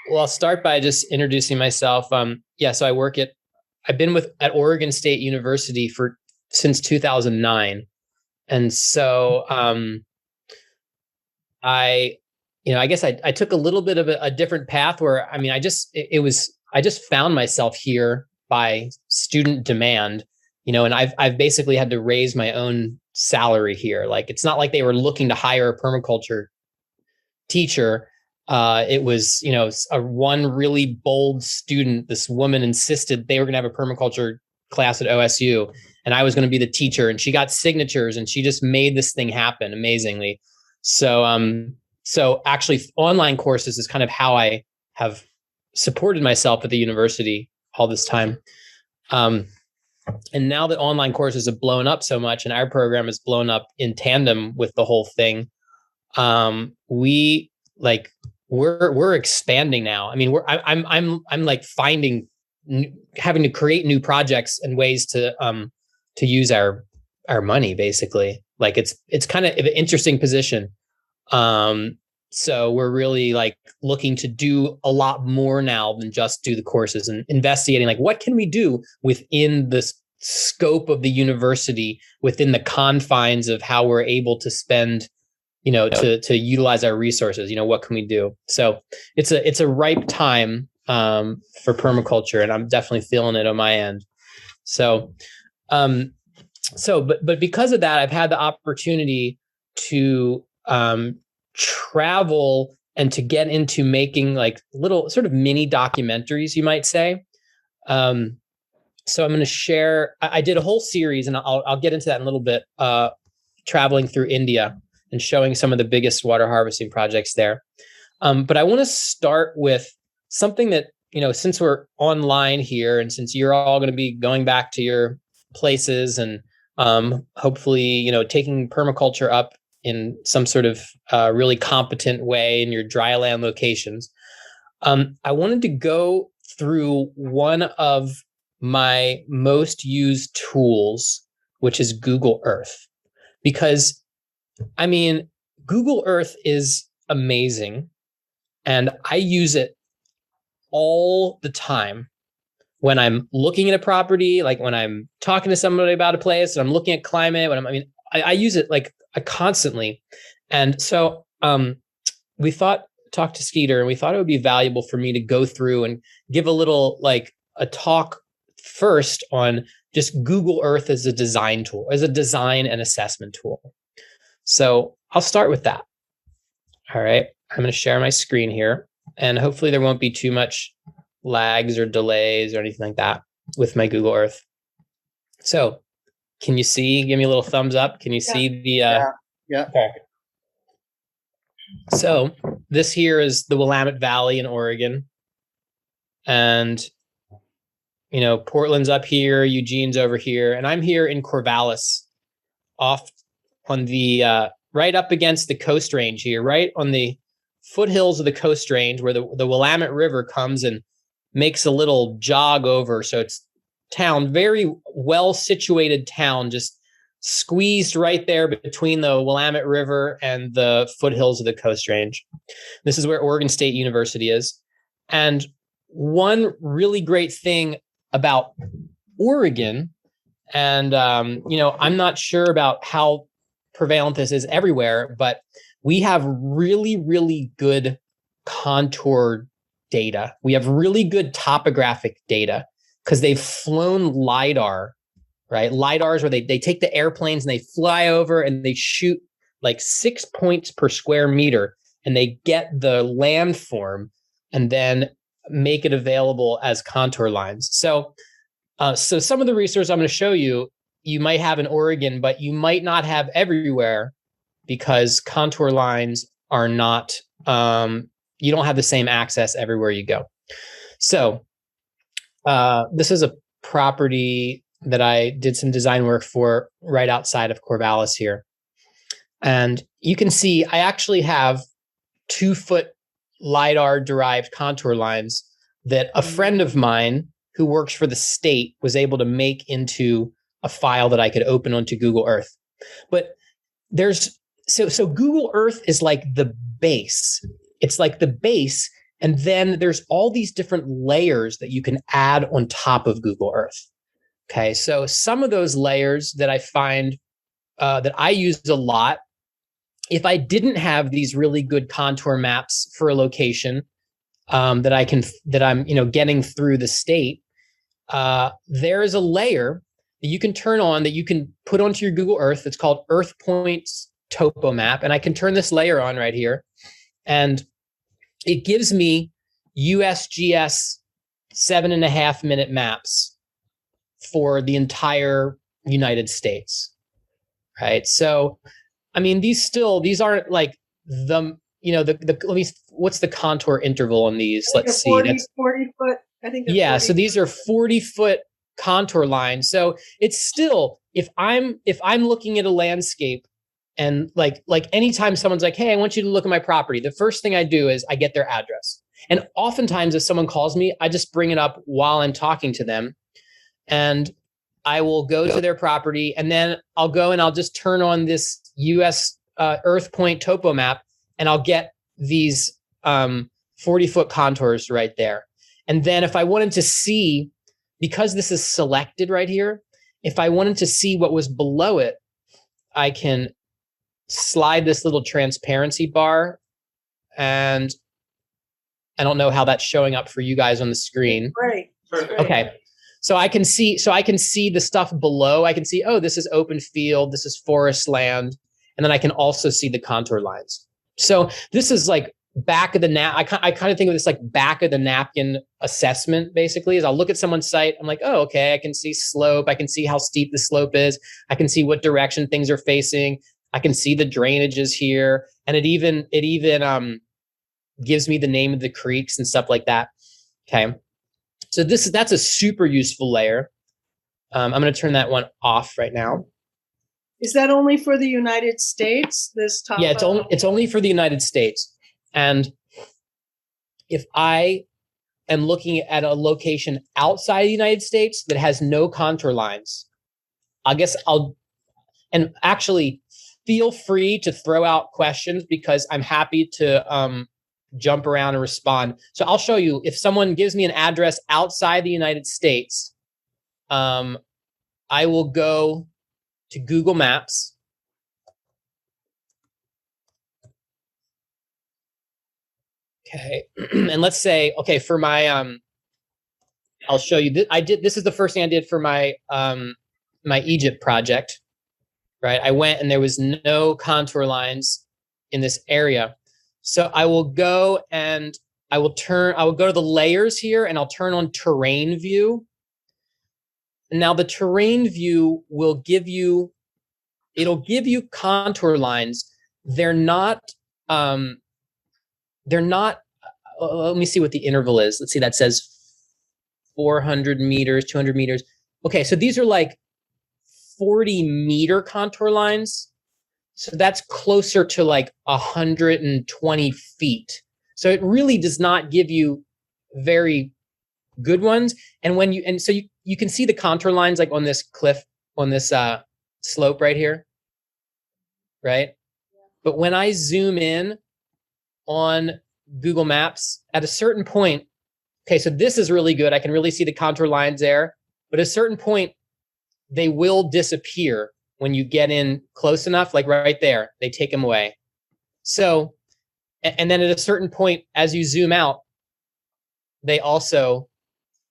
Well, I'll start by just introducing myself. So I've been at Oregon State University since 2009. And so, I, I guess I took a little bit of a different path where, I just found myself here by student demand, and I've basically had to raise my own salary here. Like, it's not like they were looking to hire a permaculture teacher. It was, a one really bold student. This woman insisted they were going to have a permaculture class at OSU, and I was going to be the teacher. And she got signatures, and she just made this thing happen amazingly. So actually, online courses is kind of how I have supported myself at the university all this time. And now that online courses have blown up so much, and our program has blown up in tandem with the whole thing, we're expanding now. I mean, I'm like having to create new projects and ways to use our money, basically. Like, it's kind of an interesting position. So we're really like looking to do a lot more now than just do the courses, and investigating like, what can we do within the scope of the university, within the confines of how we're able to spend, to utilize our resources. What can we do? So it's a ripe time for permaculture, and I'm definitely feeling it on my end. So but because of that, I've had the opportunity to travel and to get into making like little sort of mini documentaries, you might say. So I'm going to share. I did a whole series, and I'll get into that in a little bit. Traveling through India and showing some of the biggest water harvesting projects there. But I want to start with something that, since we're online here, and since you're all going to be going back to your places, and hopefully, taking permaculture up in some sort of really competent way in your dryland locations, I wanted to go through one of my most used tools, which is Google Earth. Because, I mean, Google Earth is amazing, and I use it all the time when I'm looking at a property, like when I'm talking to somebody about a place, and I'm looking at climate. I use it like constantly. And so we talked to Skeeter, and we thought it would be valuable for me to go through and give a little, like, a talk first on just Google Earth as a design tool, as a design and assessment tool. So I'll start with that. All right. I'm going to share my screen here, and hopefully there won't be too much lags or delays or anything like that with my Google Earth. So can you see? Give me a little thumbs up. Can you see the... Yeah. Okay. So this here is the Willamette Valley in Oregon. And, Portland's up here, Eugene's over here, and I'm here in Corvallis, off on the right up against the Coast Range here, right on the foothills of the Coast Range, where the Willamette River comes and makes a little jog over. So it's town, very well situated town, just squeezed right there between the Willamette River and the foothills of the Coast Range. This is where Oregon State University is. And one really great thing about Oregon, and I'm not sure about how prevalent this is everywhere, but we have really, really good contour data. We have really good topographic data because they've flown LiDAR, right? LiDARs where they take the airplanes and they fly over and they shoot like 6 points per square meter, and they get the landform and then make it available as contour lines. So some of the resources I'm going to show you, you might have in Oregon, but you might not have everywhere, because contour lines are not, you don't have the same access everywhere you go. So this is a property that I did some design work for right outside of Corvallis here. And you can see I actually have 2-foot LiDAR derived contour lines that a friend of mine who works for the state was able to make into a file that I could open onto Google Earth. But so Google Earth is like the base. It's like the base, And then there's all these different layers that you can add on top of Google Earth. Okay, so some of those layers that I find that I use a lot, if I didn't have these really good contour maps for a location that I'm getting through the state, there is a layer that you can turn on that you can put onto your Google Earth. It's called Earth Points Topo Map, and I can turn this layer on right here, and it gives me USGS 7.5-minute maps for the entire United States, right? So, I mean, these aren't like what's the contour interval on these? Let's see. 40 foot. I think. Yeah. So these are 40-foot contour lines. So it's still, if I'm looking at a landscape and like anytime someone's like, hey, I want you to look at my property, the first thing I do is I get their address. And oftentimes if someone calls me, I just bring it up while I'm talking to them, and I will go to their property, and then I'll go and I'll just turn on this US Earth Point Topo Map, and I'll get these 40-foot contours right there. And then if I wanted to see, because this is selected right here, if I wanted to see what was below it, I can slide this little transparency bar, and I don't know how that's showing up for you guys on the screen. Great. Okay. So I can see the stuff below. I can see, oh, this is open field, this is forest land, and then I can also see the contour lines. So this is like back of the I kind of think of this like back of the napkin assessment, basically, is I'll look at someone's site. I'm like, oh, okay, I can see slope. I can see how steep the slope is. I can see what direction things are facing. I can see the drainages here. And it even gives me the name of the creeks and stuff like that. Okay. So that's a super useful layer. I'm going to turn that one off right now. Is that only for the United States? This top? Yeah, it's only for the United States. And if I am looking at a location outside the United States that has no contour lines, and actually feel free to throw out questions, because I'm happy to jump around and respond. So I'll show you, if someone gives me an address outside the United States, I will go to Google Maps. Okay. And let's say, okay, for my, I'll show you, this is the first thing I did for my, my Egypt project, right? I went and there was no contour lines in this area. So I will go and I will go to the layers here, and I'll turn on terrain view. And now the terrain view will give you contour lines. They're not, let me see what the interval is. Let's see, that says 400 meters, 200 meters. Okay, so these are like 40-meter contour lines. So that's closer to like 120 feet. So it really does not give you very good ones. And so you can see the contour lines like on this cliff, on this slope right here, right? But when I zoom in on Google Maps at a certain point, okay, so this is really good. I can really see the contour lines there, but at a certain point, they will disappear when you get in close enough, like right there, they take them away. So, and then at a certain point, as you zoom out, they also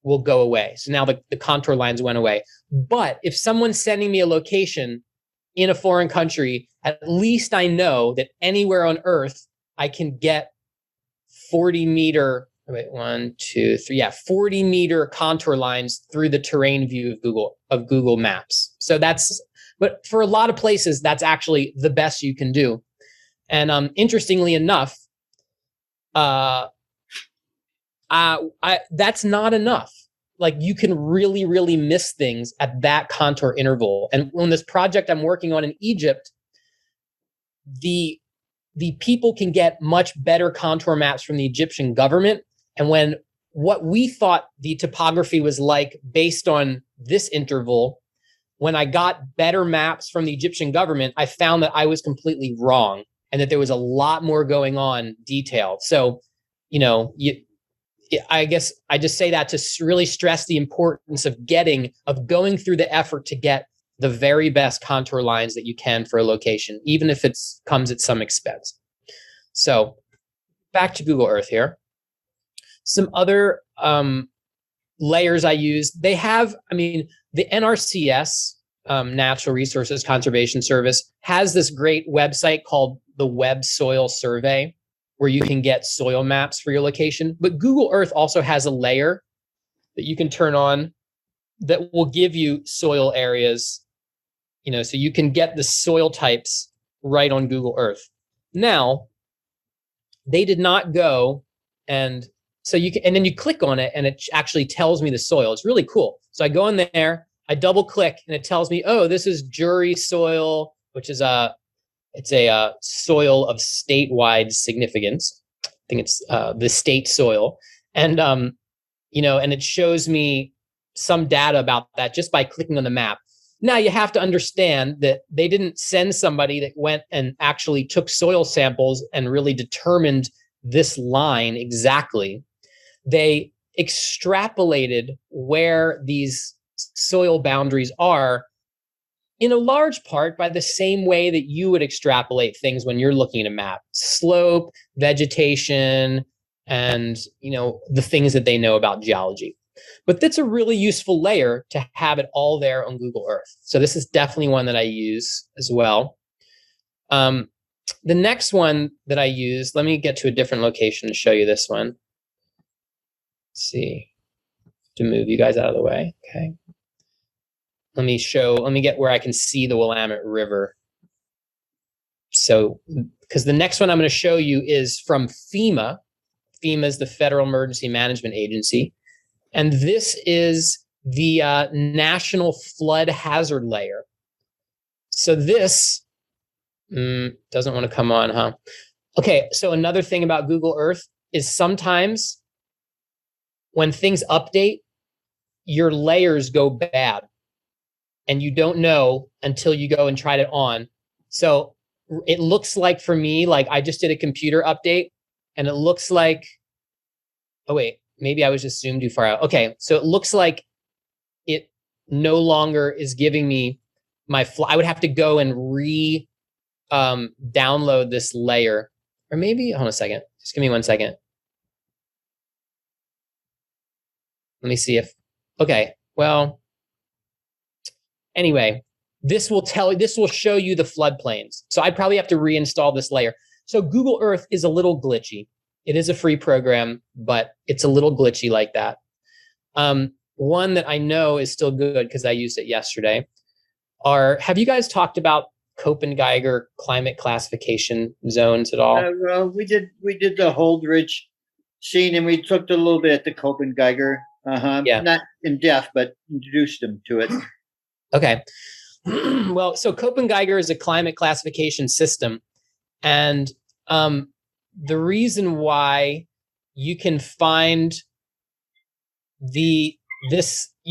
will go away. So now the contour lines went away. But if someone's sending me a location in a foreign country, at least I know that anywhere on Earth, I can get 40-meter, 40-meter contour lines through the terrain view of Google Maps. So but for a lot of places, that's actually the best you can do. And interestingly enough, that's not enough. Like, you can really, really miss things at that contour interval. And on this project I'm working on in Egypt, the people can get much better contour maps from the Egyptian government. And when what we thought the topography was like based on this interval, when I got better maps from the Egyptian government, I found that I was completely wrong and that there was a lot more going on detailed. So, I guess I just say that to really stress the importance of going through the effort to get the very best contour lines that you can for a location, even if it comes at some expense. So back to Google Earth here. Some other layers I use, the NRCS, Natural Resources Conservation Service, has this great website called the Web Soil Survey, where you can get soil maps for your location. But Google Earth also has a layer that you can turn on that will give you soil areas, so you can get the soil types right on Google Earth. Now, they did not go and then you click on it and it actually tells me the soil. It's really cool. So I go in there, I double click, and it tells me, oh, this is Jury soil, which is a soil of statewide significance. I think it's the state soil. And, and it shows me some data about that just by clicking on the map. Now, you have to understand that they didn't send somebody that went and actually took soil samples and really determined this line exactly. They extrapolated where these soil boundaries are in a large part by the same way that you would extrapolate things when you're looking at a map: slope, vegetation, and the things that they know about geology. But that's a really useful layer to have it all there on Google Earth. So this is definitely one that I use as well. The next one that I use, let me get to a different location to show you this one. Let's see, to move you guys out of the way. Okay. Let me get where I can see the Willamette River. So, because the next one I'm going to show you is from FEMA. FEMA is the Federal Emergency Management Agency. And this is the National Flood Hazard Layer. So this doesn't want to come on, huh? Okay, so another thing about Google Earth is sometimes when things update, your layers go bad. And you don't know until you go and try it on. So it looks like for me, like I just did a computer update and it looks like, oh wait, maybe I was just zoomed too far out. Okay, so it looks like it no longer is giving me I would have to go and download this layer. Or maybe, hold on a second, just give me 1 second. Let me see if, okay, well, anyway, this will show you the floodplains. So I'd probably have to reinstall this layer. So Google Earth is a little glitchy. It is a free program, but it's a little glitchy like that. One that I know is still good because I used it yesterday have you guys talked about Köppen-Geiger climate classification zones at all? Well, we did the Holdridge scene, and we took a little bit at the Köppen-Geiger. Yeah. Not in depth, but introduced them to it. Okay. Well, so Köppen-Geiger is a climate classification system. And the reason why you can find you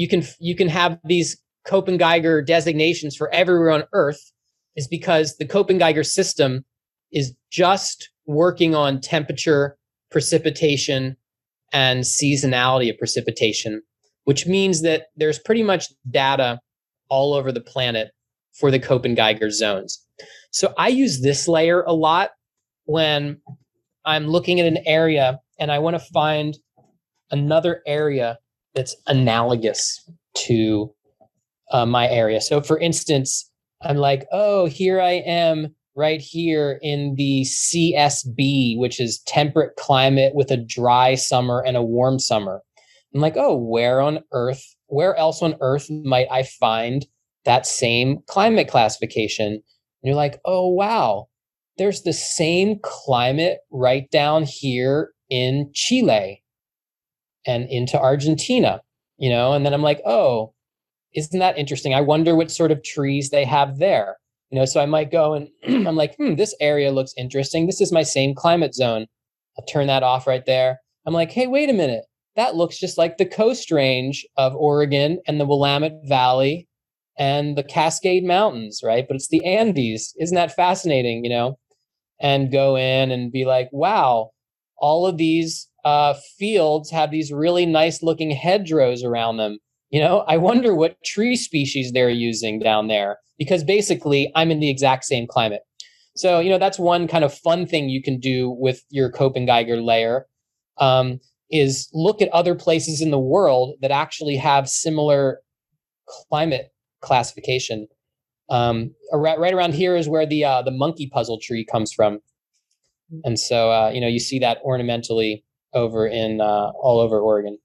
can have these Köppen-Geiger designations for everywhere on Earth is because the Köppen-Geiger system is just working on temperature, precipitation, and seasonality of precipitation, which means that there's pretty much data all over the planet for the Köppen-Geiger zones. So I use this layer a lot when I'm looking at an area and I want to find another area that's analogous to my area. So for instance, I'm like, oh, here I am right here in the CSB, which is temperate climate with a dry summer and a warm summer. I'm like, oh, where else on Earth might I find that same climate classification? And you're like, oh, wow, there's the same climate right down here in Chile and into Argentina, and then I'm like, oh, isn't that interesting? I wonder what sort of trees they have there. So I might go and I'm like, this area looks interesting. This is my same climate zone. I'll turn that off right there. I'm like, hey, wait a minute. That looks just like the Coast Range of Oregon and the Willamette Valley and the Cascade Mountains, right? But it's the Andes. Isn't that fascinating, And go in and be like, wow, all of these fields have these really nice looking hedgerows around them. I wonder what tree species they're using down there, because basically I'm in the exact same climate. So, that's one kind of fun thing you can do with your Copen-Geiger layer, is look at other places in the world that actually have similar climate classification. Right around here is where the monkey puzzle tree comes from. And so, you see that ornamentally over in all over Oregon.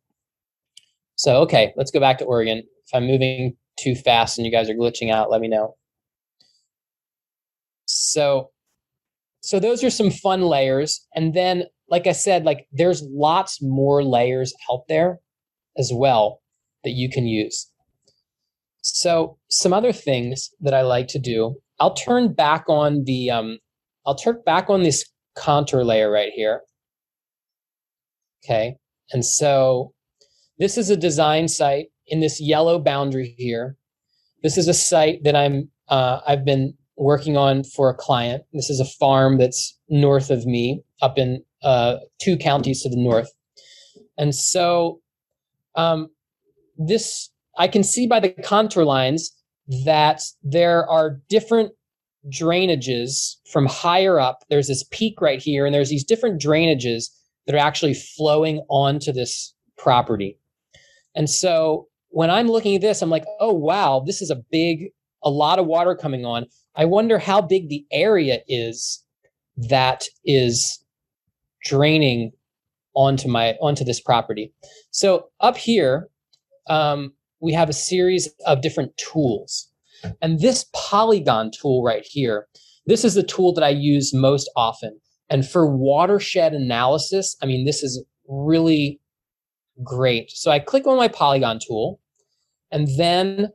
So, okay, let's go back to Oregon. If I'm moving too fast and you guys are glitching out, let me know. So those are some fun layers. And then, like I said, there's lots more layers out there as well that you can use. So some other things that I like to do, I'll turn back on this contour layer right here. Okay. And so this is a design site in this yellow boundary here. This is a site that I've been working on for a client. This is a farm that's north of me, up in 2 counties to the north. And so this, I can see by the contour lines that there are different drainages from higher up. There's this peak right here, and there's these different drainages that are actually flowing onto this property. And so when I'm looking at this, I'm like, oh, wow, this is a lot of water coming on. I wonder how big the area is that is draining onto this property. So up here, we have a series of different tools. And this polygon tool right here, this is the tool that I use most often. And for watershed analysis, this is really great. So I click on my polygon tool, and then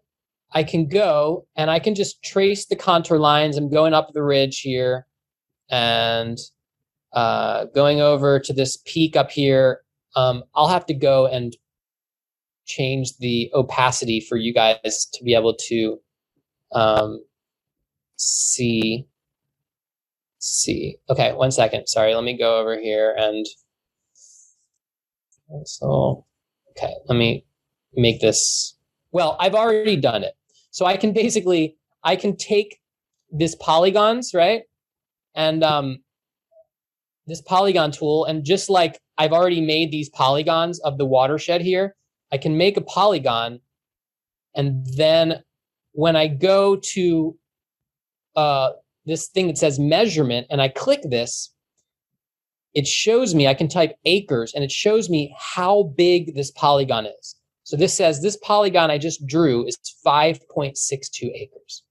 I can go and I can just trace the contour lines. I'm going up the ridge here and going over to this peak up here. I'll have to go and change the opacity for you guys to be able to see. Okay, 1 second. Sorry, let me go over here and so, okay, let me make this. Well, I've already done it. So I can take this polygons, right? And this polygon tool, and just like I've already made these polygons of the watershed here, I can make a polygon. And then when I go to this thing that says measurement and I click this, it shows me, I can type acres, and it shows me how big this polygon is. So this says this polygon I just drew is 5.62 acres.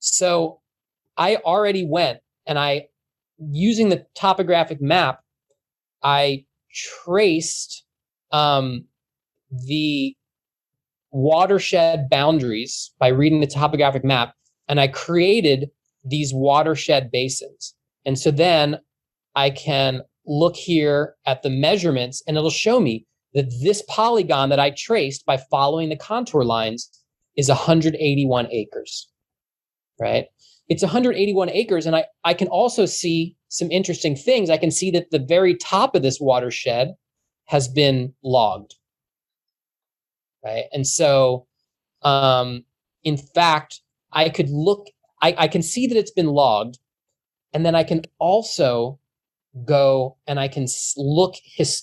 So I already went and using the topographic map, I traced the watershed boundaries by reading the topographic map, and I created these watershed basins. And so then I can look here at the measurements, and it'll show me that this polygon that I traced by following the contour lines is 181 acres, right? It's 181 acres, and I can also see some interesting things. I can see that the very top of this watershed has been logged, right? And so, in fact, I could look, I can see that it's been logged, and then I can also go and I can look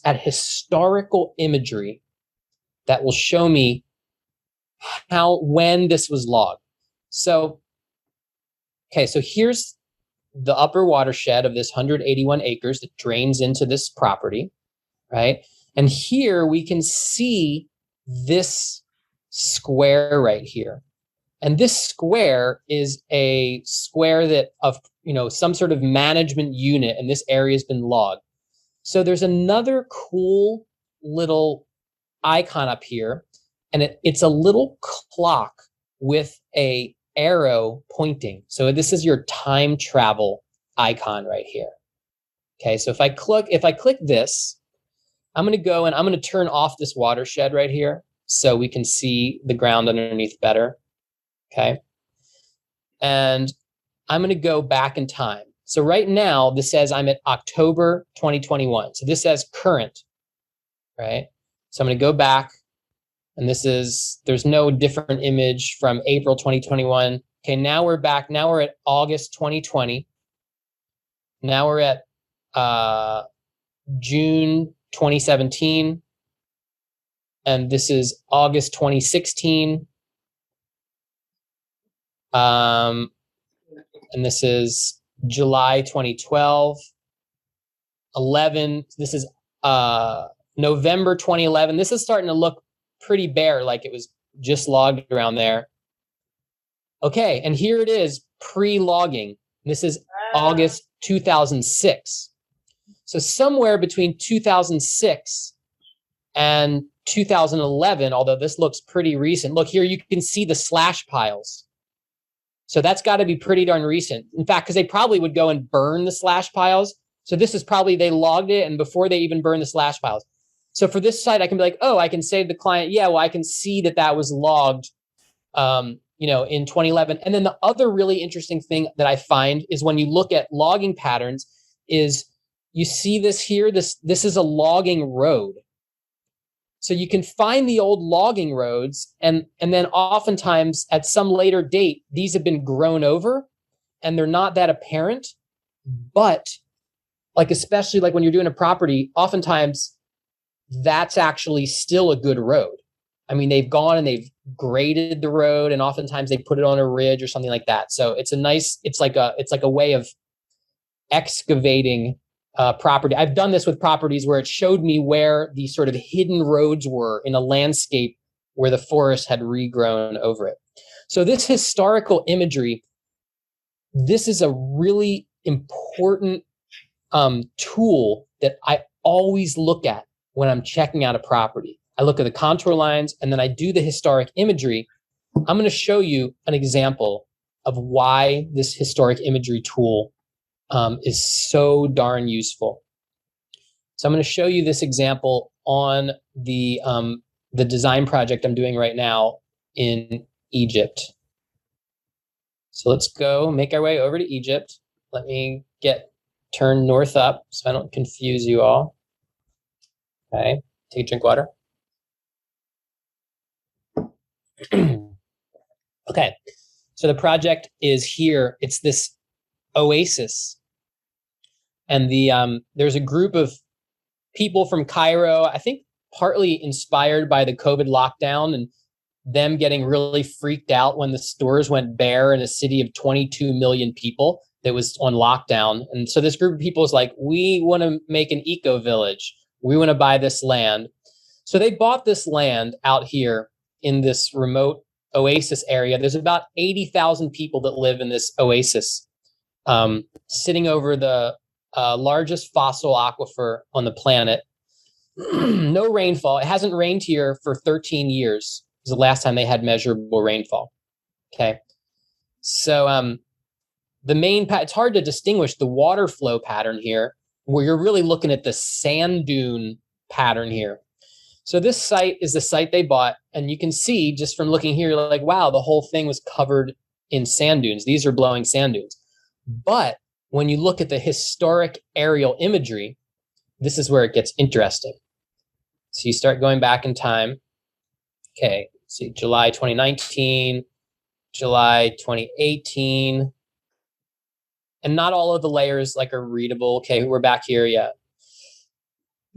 at historical imagery that will show me when this was logged. So, okay, so here's the upper watershed of this 181 acres that drains into this property, right? And here we can see this square right here. And this square is a square that of, some sort of management unit, and this area has been logged. So there's another cool little icon up here, and it's a little clock with a arrow pointing. So this is your time travel icon right here. Okay, so if I click this, I'm going to go and I'm going to turn off this watershed right here so we can see the ground underneath better. Okay. And I'm going to go back in time. So right now, this says I'm at October 2021. So this says current, right? So I'm going to go back, and there's no different image from April 2021. Okay, now we're back. Now we're at August 2020. Now we're at June 2017. And this is August 2016. And this is July 2012. 11. This is November 2011. This is starting to look pretty bare, like it was just logged around there. Okay, and here it is pre-logging. This is August 2006. So somewhere between 2006 and 2011, although this looks pretty recent. Look here, you can see the slash piles. So that's got to be pretty darn recent. In fact, because they probably would go and burn the slash piles. So this is probably, they logged it and before they even burn the slash piles. So for this site, I can be like, oh, I can say to the client, yeah, well, I can see that was logged, in 2011. And then the other really interesting thing that I find is when you look at logging patterns is you see this here, this is a logging road. So you can find the old logging roads and then oftentimes at some later date, these have been grown over and they're not that apparent, but like, especially like when you're doing a property, oftentimes that's actually still a good road. I mean, they've gone and they've graded the road and oftentimes they put it on a ridge or something like that. So it's like a way of excavating property. I've done this with properties where it showed me where the sort of hidden roads were in a landscape where the forest had regrown over it. So this historical imagery, this is a really important tool that I always look at when I'm checking out a property. I look at the contour lines and then I do the historic imagery. I'm going to show you an example of why this historic imagery tool is so darn useful. So I'm going to show you this example on the design project I'm doing right now in Egypt. So let's go make our way over to Egypt. Let me turn north up so I don't confuse you all. Okay, take a drink of water. Okay, so the project is here. It's this oasis. And there's a group of people from Cairo, I think partly inspired by the COVID lockdown and them getting really freaked out when the stores went bare in a city of 22 million people that was on lockdown. And so this group of people is like, we want to make an eco village. We want to buy this land. So they bought this land out here in this remote oasis area. There's about 80,000 people that live in this oasis, sitting over the largest fossil aquifer on the planet. No rainfall. It hasn't rained here for 13 years. It was the last time they had measurable rainfall. Okay. So it's hard to distinguish the water flow pattern here, where you're really looking at the sand dune pattern here. So this site is the site they bought, and you can see just from looking here, like, wow, the whole thing was covered in sand dunes. These are blowing sand dunes. But when you look at the historic aerial imagery, this is where it gets interesting. So you start going back in time. Okay, see, July 2019, July 2018. And not all of the layers like are readable. Okay, we're back here, yeah.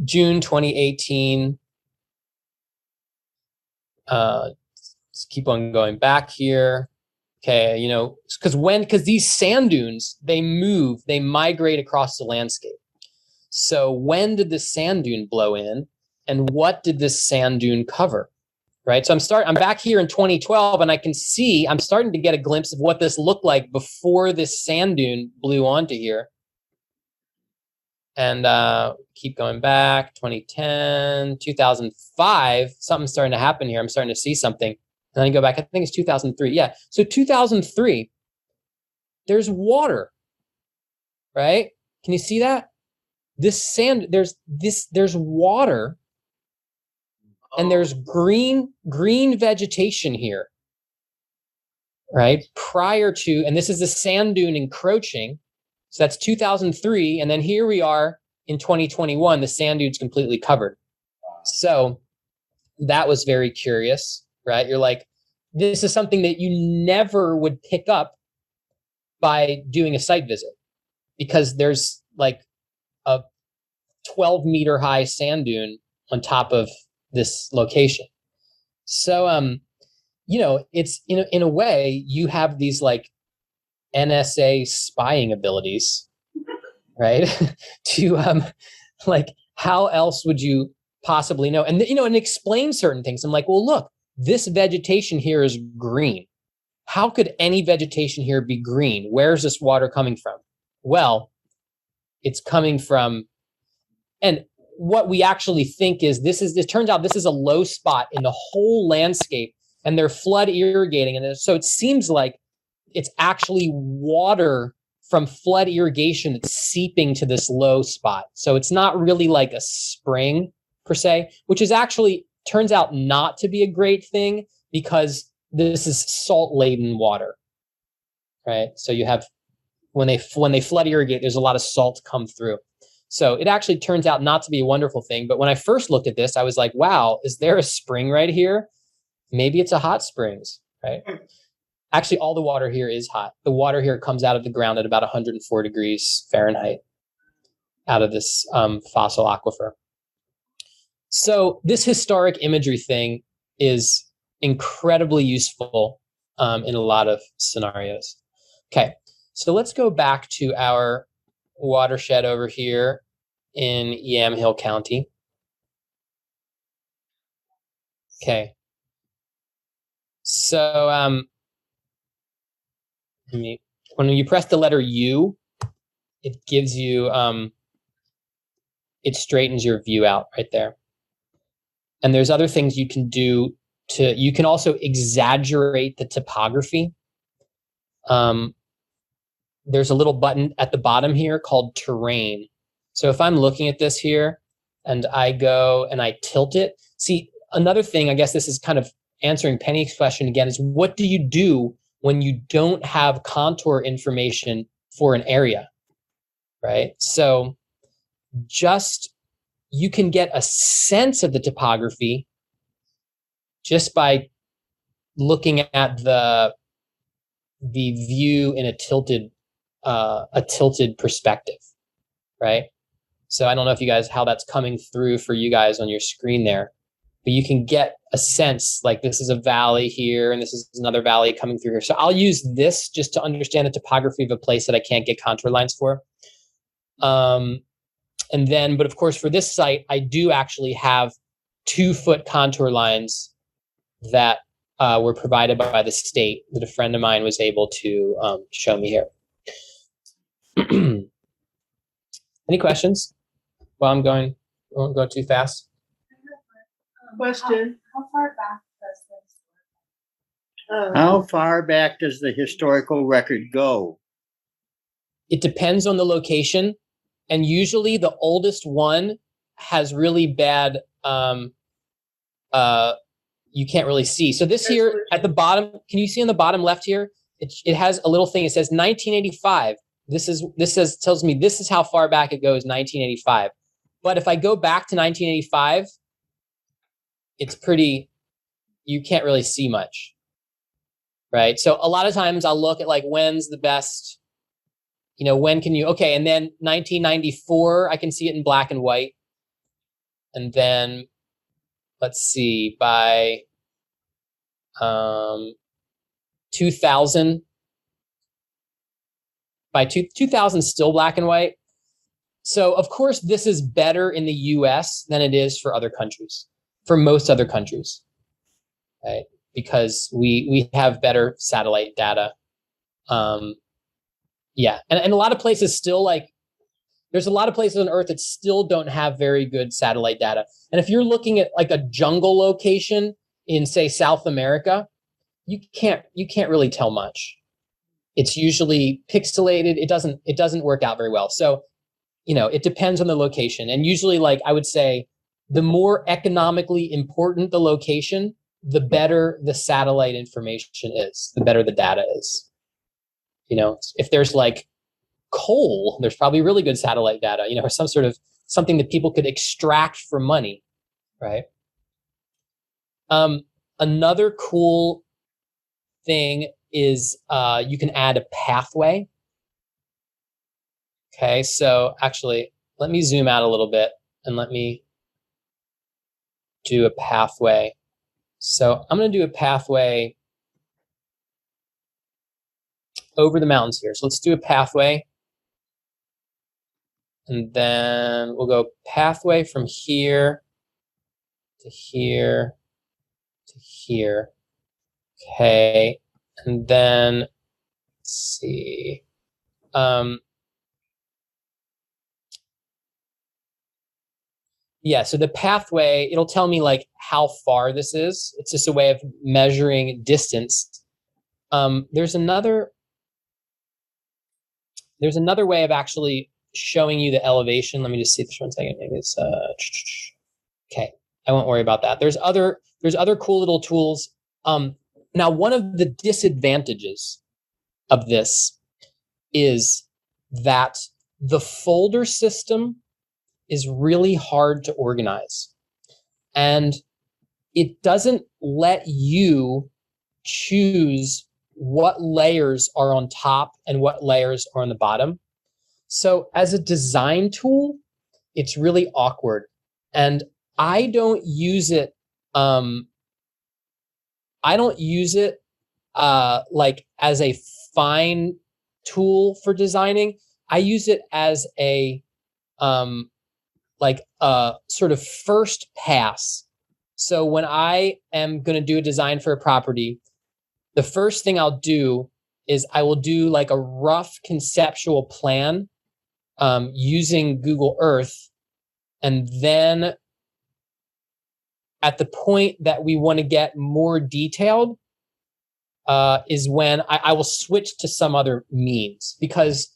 June 2018. Let's keep on going back here. Okay, because these sand dunes, they migrate across the landscape. So when did the sand dune blow in, and what did this sand dune cover? Right. So I'm back here in 2012, and I can see I'm starting to get a glimpse of what this looked like before this sand dune blew onto here. And keep going back, 2010, 2005, something's starting to happen here. I'm starting to see something. And then I go back, I think it's 2003. Yeah. So 2003, there's water, right? Can you see that? This sand, there's water, and there's green vegetation here, right? Prior to, and this is the sand dune encroaching. So that's 2003. And then here we are in 2021, the sand dune's completely covered. So that was very curious, right? You're like, this is something that you never would pick up by doing a site visit, because there's like a 12-meter high sand dune on top of this location. So, it's in a way you have these like NSA spying abilities, right? To like, how else would you possibly know? And and explain certain things. I'm like, well, look, this vegetation here is green. How could any vegetation here be green? Where's this water coming from? Well, it's coming from, and what we actually think is it turns out this is a low spot in the whole landscape, and they're flood irrigating. And so it seems like it's actually water from flood irrigation that's seeping to this low spot. So it's not really like a spring per se, which is actually turns out not to be a great thing, because this is salt-laden water, right? So you have, when they flood irrigate, there's a lot of salt come through. So it actually turns out not to be a wonderful thing. But when I first looked at this, I was like, wow, is there a spring right here? Maybe it's a hot springs, right? Actually, all the water here is hot. The water here comes out of the ground at about 104 degrees Fahrenheit out of this fossil aquifer. So this historic imagery thing is incredibly useful in a lot of scenarios. Okay, so let's go back to our watershed over here in Yamhill County. Okay, so when you press the letter U, it gives you it straightens your view out right there. And there's other things you can do you can also exaggerate the topography. There's a little button at the bottom here called terrain. So if I'm looking at this here and I go and I tilt it, see, another thing, I guess this is kind of answering Penny's question again, is what do you do when you don't have contour information for an area, right? So you can get a sense of the topography just by looking at the view in a tilted perspective, right? So I don't know if you guys, how that's coming through for you guys on your screen there, but you can get a sense like this is a valley here and this is another valley coming through here. So I'll use this just to understand the topography of a place that I can't get contour lines for. And then, but of course, for this site, I do actually have 2-foot contour lines that were provided by the state that a friend of mine was able to show me here. Any questions? Well, I won't go too fast. Question. How far back does this? How far back does the historical record go? It depends on the location. And usually the oldest one has really bad, you can't really see. So this here at the bottom, can you see on the bottom left here? It has a little thing. It says 1985. Tells me this is how far back it goes, 1985. But if I go back to 1985, it's you can't really see much, right? So a lot of times I'll look at like, when's the best, when can you, okay. And then 1994, I can see it in black and white. And then let's see, by 2000, by 2000, still black and white. So of course, this is better in the US than it is for other countries, for most other countries, right? Because we have better satellite data. Yeah, and a lot of places still there's a lot of places on Earth that still don't have very good satellite data. And if you're looking at like a jungle location in, say, South America, you can't really tell much. It's usually pixelated. It doesn't work out very well. So, it depends on the location. And usually, like I would say, the more economically important the location, the better the satellite information is, the better the data is. If there's like coal. There's probably really good satellite data, or some sort of something that people could extract for money, right? Another cool thing is you can add a pathway. Okay, so actually, let me zoom out a little bit and let me do a pathway. So I'm going to do a pathway over the mountains here. So let's do a pathway. And then we'll go pathway from here to here to here. Okay. And then let's see. Yeah, so the pathway, it'll tell me like how far this is. It's just a way of measuring distance. There's another way of actually showing you the elevation. Let me just see this 1 second. Maybe it's okay. I won't worry about that. There's other cool little tools. Now, one of the disadvantages of this is that the folder system is really hard to organize. And it doesn't let you choose what layers are on top and what layers are on the bottom. So as a design tool, it's really awkward. And I don't use it like as a fine tool for designing. I use it as a sort of first pass. So when I am going to do a design for a property, the first thing I'll do is I will do like a rough conceptual plan using Google Earth. And then at the point that we want to get more detailed is when I will switch to some other means. Because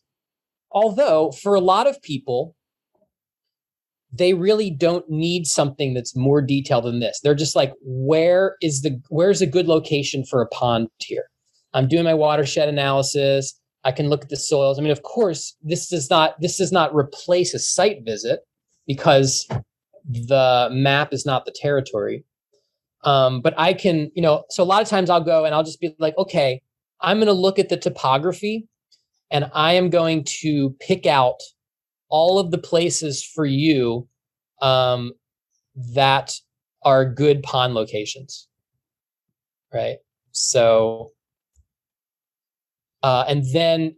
although for a lot of people, they really don't need something that's more detailed than this. They're just like, where's a good location for a pond here? I'm doing my watershed analysis. I can look at the soils. I mean, of course, this does not replace a site visit because the map is not the territory. But I can, so a lot of times I'll go and I'll just be like, okay, I'm going to look at the topography and I am going to pick out all of the places for you that are good pond locations, right? So, and then,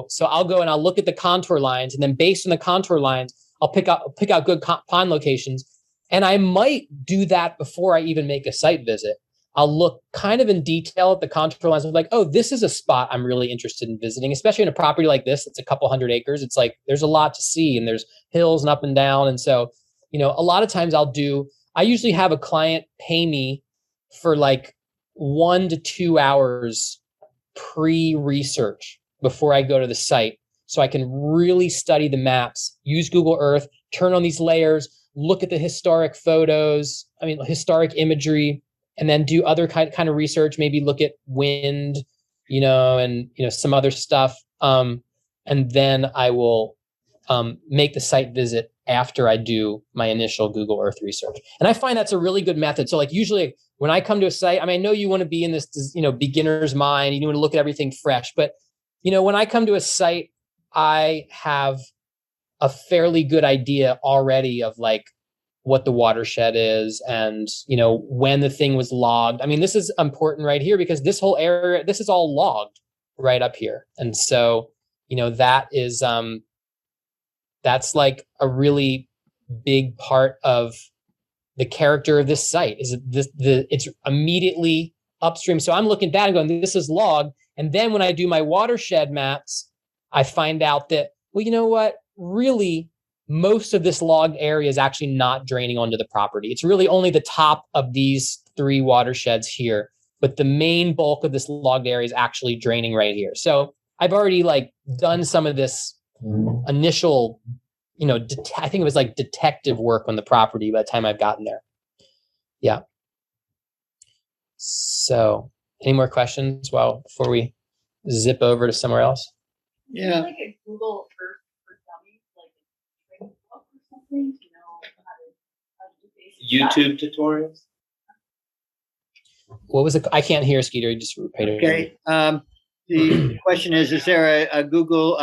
so I'll go and I'll look at the contour lines, and then based on the contour lines, I'll pick out good pond locations. And I might do that before I even make a site visit. I'll look kind of in detail at the contour lines. I'm like, oh, this is a spot I'm really interested in visiting, especially in a property like this. It's a couple hundred acres. It's like, there's a lot to see and there's hills and up and down. And so, a lot of times I usually have a client pay me for like 1 to 2 hours pre-research before I go to the site. So I can really study the maps, use Google Earth, turn on these layers, look at the historic photos, historic imagery, and then do other kind of research, maybe look at wind, and some other stuff. And then I will make the site visit after I do my initial Google Earth research. And I find that's a really good method. So like usually when I come to a site, I know you want to be in this, beginner's mind, you want to look at everything fresh. But, when I come to a site, I have a fairly good idea already of like what the watershed is and, when the thing was logged. This is important right here because this whole area, this is all logged right up here. And so, that is, that's like a really big part of the character of this site is it's immediately upstream. So I'm looking at that and going, this is logged. And then when I do my watershed maps, I find out that, well, you know what, really, most of this logged area is actually not draining onto the property. It's really only the top of these 3 watersheds here, but the main bulk of this logged area is actually draining right here. So I've already like done some of this initial, I think it was like detective work on the property by the time I've gotten there. Yeah. So any more questions before we zip over to somewhere else? Yeah. Like a Google Earth for dummies, like a training book or something, to know how to do basic YouTube tutorials. What was it? I can't hear, Skeeter. You just repeated it. Okay. The question is there a Google,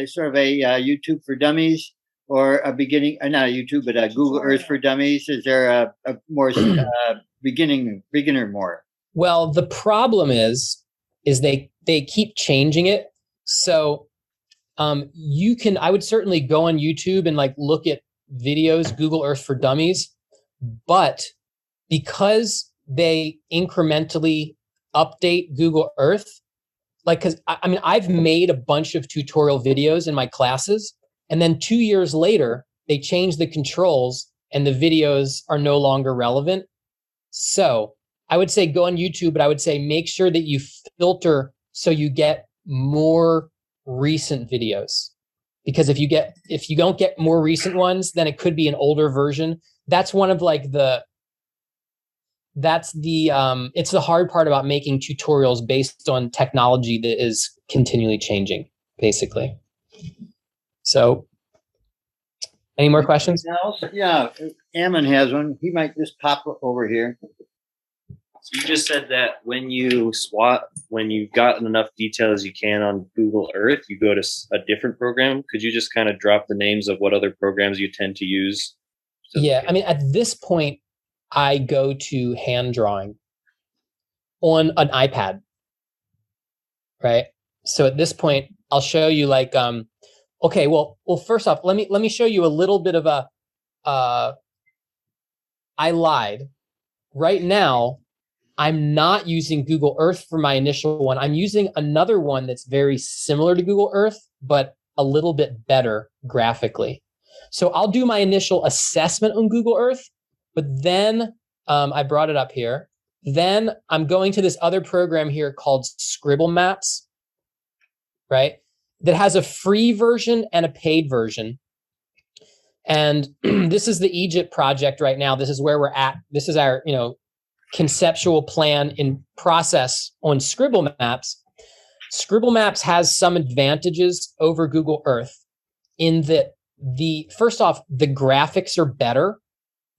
sort of a YouTube for dummies, or a beginning, not a YouTube, but a Google Earth for dummies? Is there a more beginner more? Well, the problem is they keep changing it. So I would certainly go on YouTube and like look at videos, Google Earth for Dummies, but because they incrementally update Google Earth, like, cause I mean, I've made a bunch of tutorial videos in my classes, and then 2 years later, they change the controls and the videos are no longer relevant. So I would say go on YouTube, but I would say make sure that you filter so you get more recent videos. Because if you don't get more recent ones, then it could be an older version. That's one of like it's the hard part about making tutorials based on technology that is continually changing, basically. So any more questions? Yeah, Ammon has one. He might just pop over here. So you just said that when you've gotten enough detail as you can on Google Earth, you go to a different program. Could you just kind of drop the names of what other programs you tend to use? Yeah, I mean, at this point, I go to hand drawing on an iPad, right? So at this point, I'll show you like, okay, well, first off, let me show you a little bit of I lied. Right now, I'm not using Google Earth for my initial one. I'm using another one that's very similar to Google Earth, but a little bit better graphically. So I'll do my initial assessment on Google Earth, but then I brought it up here. Then I'm going to this other program here called Scribble Maps, right? That has a free version and a paid version. And this is the Egypt project right now. This is where we're at. This is our, conceptual plan in process on Scribble Maps. Scribble Maps has some advantages over Google Earth in that first off, the graphics are better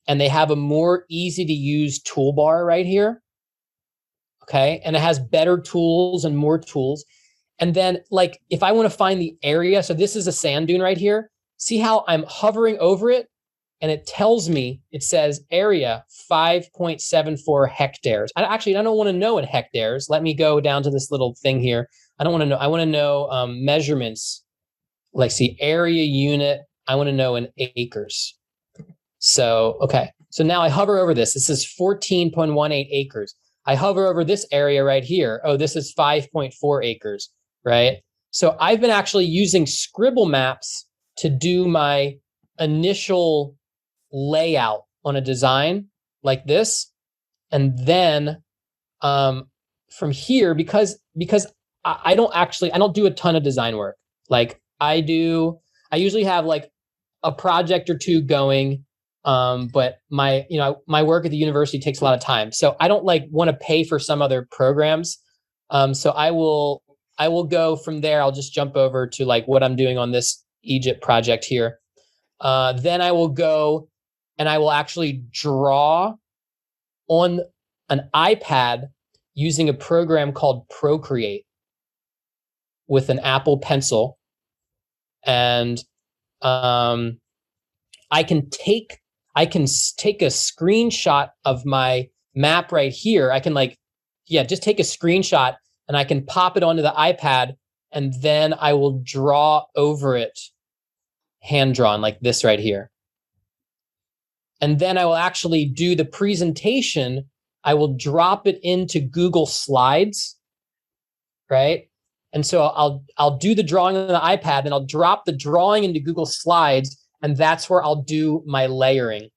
and they have a more easy to use toolbar right here. Okay. And it has better tools and more tools. And then like, if I want to find the area, so this is a sand dune right here. See how I'm hovering over it and it tells me, it says area 5.74 hectares. I don't want to know in hectares. Let me go down to this little thing here. I don't want to know. I want to know measurements, like see area unit. I want to know in acres. So, okay. So now I hover over this. This is 14.18 acres. I hover over this area right here. Oh, this is 5.4 acres, right? So I've been actually using Scribble Maps to do my initial layout on a design like this. And then from here, because I don't do a ton of design work. Like I usually have like a project or two going. But my work at the university takes a lot of time. So I don't like want to pay for some other programs. So I will go from there. I'll just jump over to like what I'm doing on this Egypt project here. Then I will go and I will actually draw on an iPad using a program called Procreate with an Apple Pencil. And I can take a screenshot of my map right here. I can just take a screenshot and I can pop it onto the iPad and then I will draw over it hand drawn like this right here. And then I will actually do the presentation. I will drop it into Google Slides, right? And so I'll do the drawing on the iPad and I'll drop the drawing into Google Slides, and that's where I'll do my layering,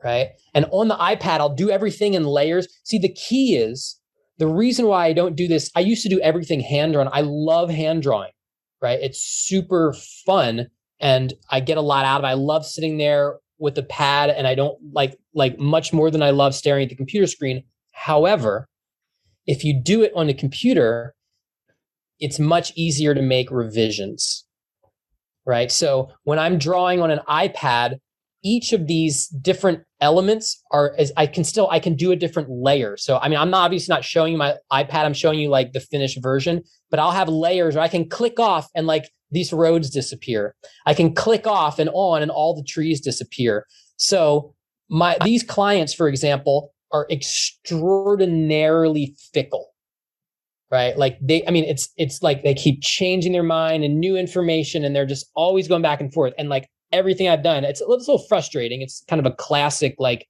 right? And on the iPad, I'll do everything in layers. See, the key is, the reason why I don't do this, I used to do everything hand drawn. I love hand drawing, right? It's super fun and I get a lot out of it. I love sitting there with the pad and I don't like much more than I love staring at the computer screen. However, if you do it on a computer, it's much easier to make revisions, right? So when I'm drawing on an iPad, each of these different elements I can do a different layer. So, I mean, I'm obviously not showing you my iPad. I'm showing you like the finished version, but I'll have layers where I can click off and like these roads disappear. I can click off and on and all the trees disappear. So these clients, for example, are extraordinarily fickle, right? Like it's like they keep changing their mind and new information, and they're just always going back and forth. And like everything I've done, it's a little frustrating. It's kind of a classic, like,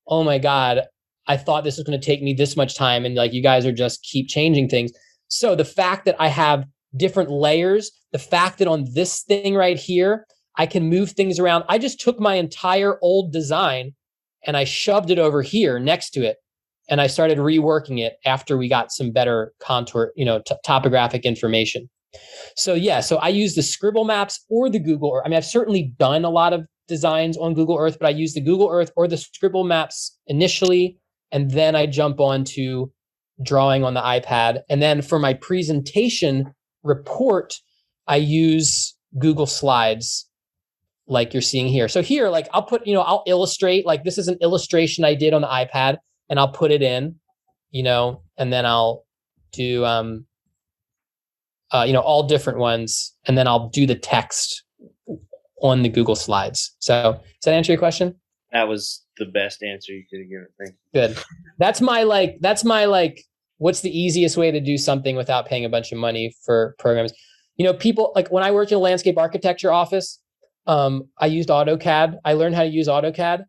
oh my God, I thought this was going to take me this much time. And like, you guys are just keep changing things. So the fact that I have different layers, the fact that on this thing right here, I can move things around. I just took my entire old design and I shoved it over here next to it. And I started reworking it after we got some better contour, topographic information. So yeah, so I use the Scribble Maps or the Google Earth. I mean, I've certainly done a lot of designs on Google Earth, but I use the Google Earth or the Scribble Maps initially, and then I jump on to drawing on the iPad. And then for my presentation report, I use Google Slides like you're seeing here. So here, like I'll illustrate, like this is an illustration I did on the iPad, and I'll put it in, and then I'll do all different ones, and then I'll do the text on the Google Slides. So does that answer your question? That was the best answer you could have given. Thank you. Good. That's my what's the easiest way to do something without paying a bunch of money for programs? People like when I worked in a landscape architecture office, I used AutoCAD. I learned how to use AutoCAD.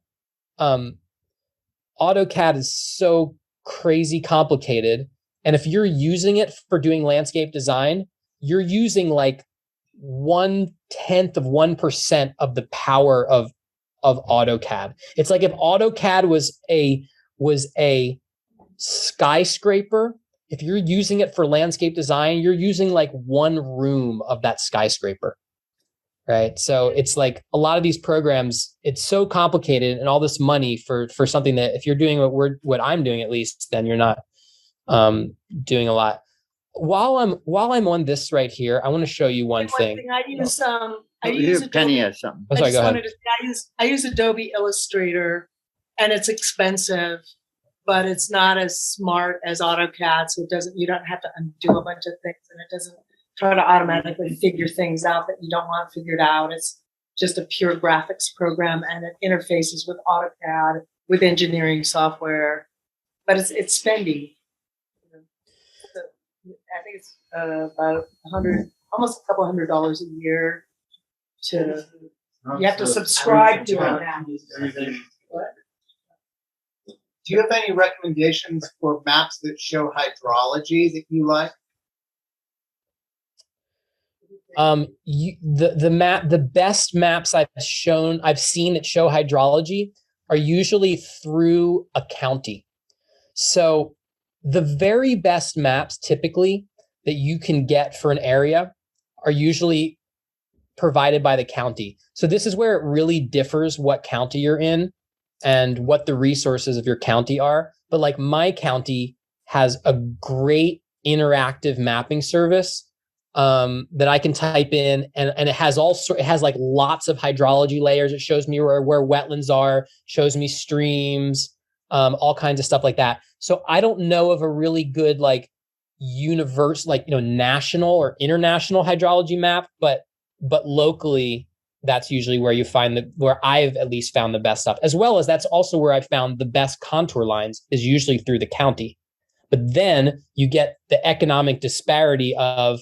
AutoCAD is so crazy complicated. And if you're using it for doing landscape design, you're using like 0.1% of the power of AutoCAD. It's like if AutoCAD was a skyscraper, if you're using it for landscape design, you're using like one room of that skyscraper, right? So it's like a lot of these programs, it's so complicated and all this money for something that if you're doing what I'm doing at least, then you're not doing a lot. While I'm on this right here, I want to show you one thing. I use Penny Adobe. has something. Oh, sorry, go ahead. I use Adobe Illustrator, and it's expensive, but it's not as smart as AutoCAD. So you don't have to undo a bunch of things, and it doesn't try to automatically figure things out that you don't want figured out. It's just a pure graphics program, and it interfaces with AutoCAD, with engineering software, but it's spendy. I think it's about almost a couple $100 a year. You have to subscribe to it. Do you have any recommendations for maps that show hydrology that you like? The best maps I've seen that show hydrology are usually through a county. So the very best maps typically that you can get for an area are usually provided by the county. So this is where it really differs what county you're in and what the resources of your county are. But like my county has a great interactive mapping service that I can type in, and it has like lots of hydrology layers. It shows me where wetlands are, shows me streams, all kinds of stuff like that. So I don't know of a really good like national or international hydrology map, but locally, that's usually where where I've at least found the best stuff, as well as that's also where I found the best contour lines is usually through the county. But then you get the economic disparity of,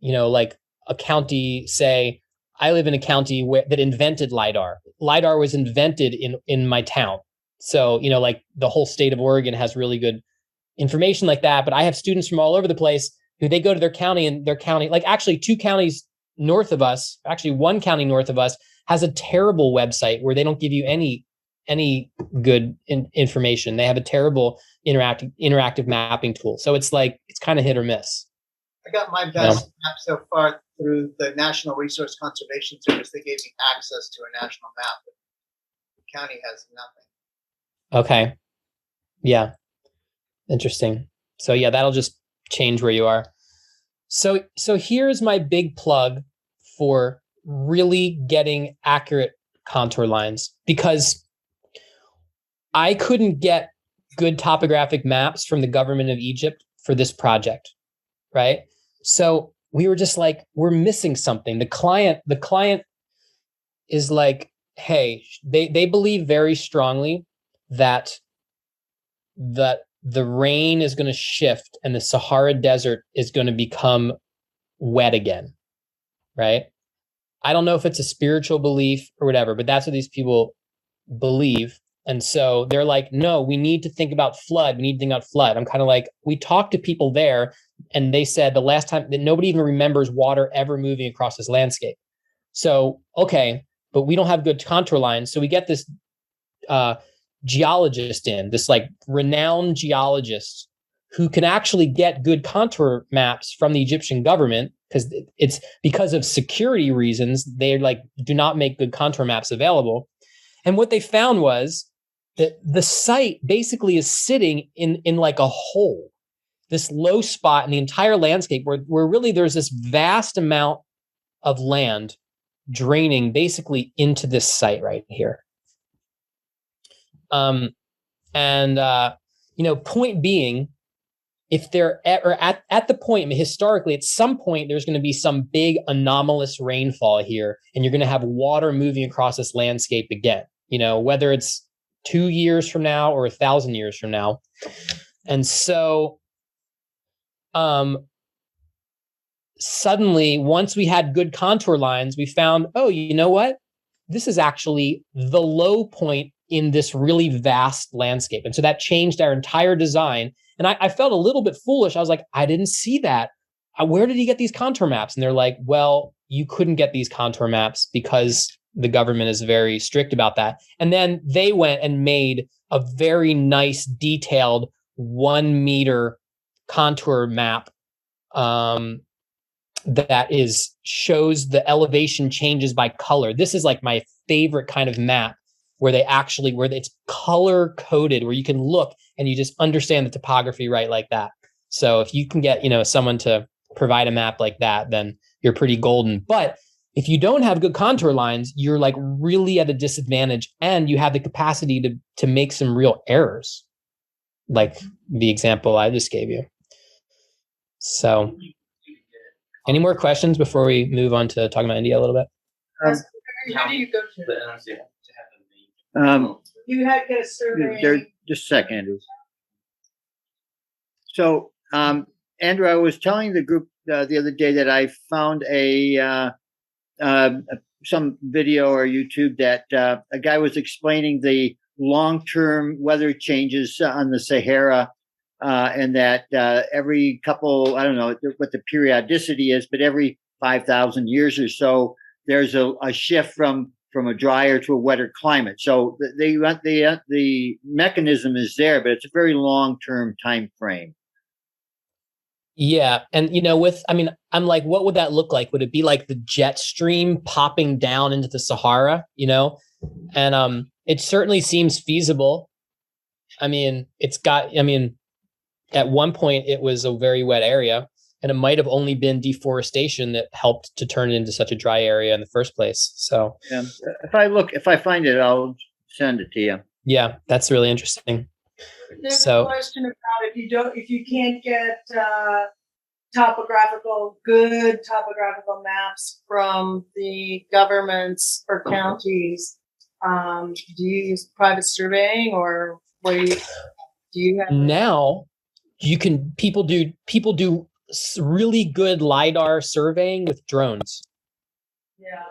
like a county, say, I live in a county that invented LiDAR. LiDAR was invented in my town. So, like the whole state of Oregon has really good information like that. But I have students from all over the place who they go to their county, and their county, like actually one county north of us has a terrible website where they don't give you any good information. They have a terrible interactive mapping tool. So it's kind of hit or miss. I got my best map so far through the National Resource Conservation Service. They gave me access to a national map, but the county has nothing. Okay. Yeah. Interesting. So yeah, that'll just change where you are. So here's my big plug for really getting accurate contour lines, because I couldn't get good topographic maps from the government of Egypt for this project, right? So we were just like, we're missing something. The client is like, hey, they believe very strongly that the rain is going to shift and the Sahara Desert is going to become wet again, right? I don't know if it's a spiritual belief or whatever, but that's what these people believe. And so they're like, no, we need to think about flood. We need to think about flood. I'm kind of like, we talked to people there, and they said the last time that nobody even remembers water ever moving across this landscape. So, okay, but we don't have good contour lines. So we get this geologist in, this like renowned geologist who can actually get good contour maps from the Egyptian government, because it's because of security reasons. They like do not make good contour maps available. And what they found was that the site basically is sitting in like a hole, this low spot in the entire landscape where really there's this vast amount of land draining basically into this site right here. Point being, if they're at the point, I mean, historically, at some point, there's going to be some big anomalous rainfall here, and you're going to have water moving across this landscape again, whether it's 2 years from now or 1,000 years from now. And so, suddenly, once we had good contour lines, we found, oh, you know what? This is actually the low point in this really vast landscape. And so that changed our entire design. And I felt a little bit foolish. I was like, I didn't see that. Where did he get these contour maps? And they're like, well, you couldn't get these contour maps because the government is very strict about that. And then they went and made a very nice, detailed 1 meter contour map that shows the elevation changes by color. This is like my favorite kind of map, where it's color coded, where you can look and you just understand the topography right like that. So if you can get, someone to provide a map like that, then you're pretty golden. But if you don't have good contour lines, you're like really at a disadvantage, and you have the capacity to make some real errors, like the example I just gave you. So any more questions before we move on to talking about India a little bit? How do you go to it? You had to get a survey. Just a second, Andrew. So, Andrew, I was telling the group the other day that I found some video or YouTube that a guy was explaining the long-term weather changes on the Sahara, and that every couple, I don't know what the periodicity is, but every 5,000 years or so, there's a shift from a drier to a wetter climate. So the mechanism is there, but it's a very long-term time frame. Yeah. And, I'm like, what would that look like? Would it be like the jet stream popping down into the Sahara, And it certainly seems feasible. At one point it was a very wet area, and it might have only been deforestation that helped to turn it into such a dry area in the first place. So yeah, if I find it, I'll send it to you. Yeah, that's really interesting. There's a question about if you can't get good topographical maps from the governments or counties, do you use private surveying, or what do you have? Now people do really good LiDAR surveying with drones. Yeah,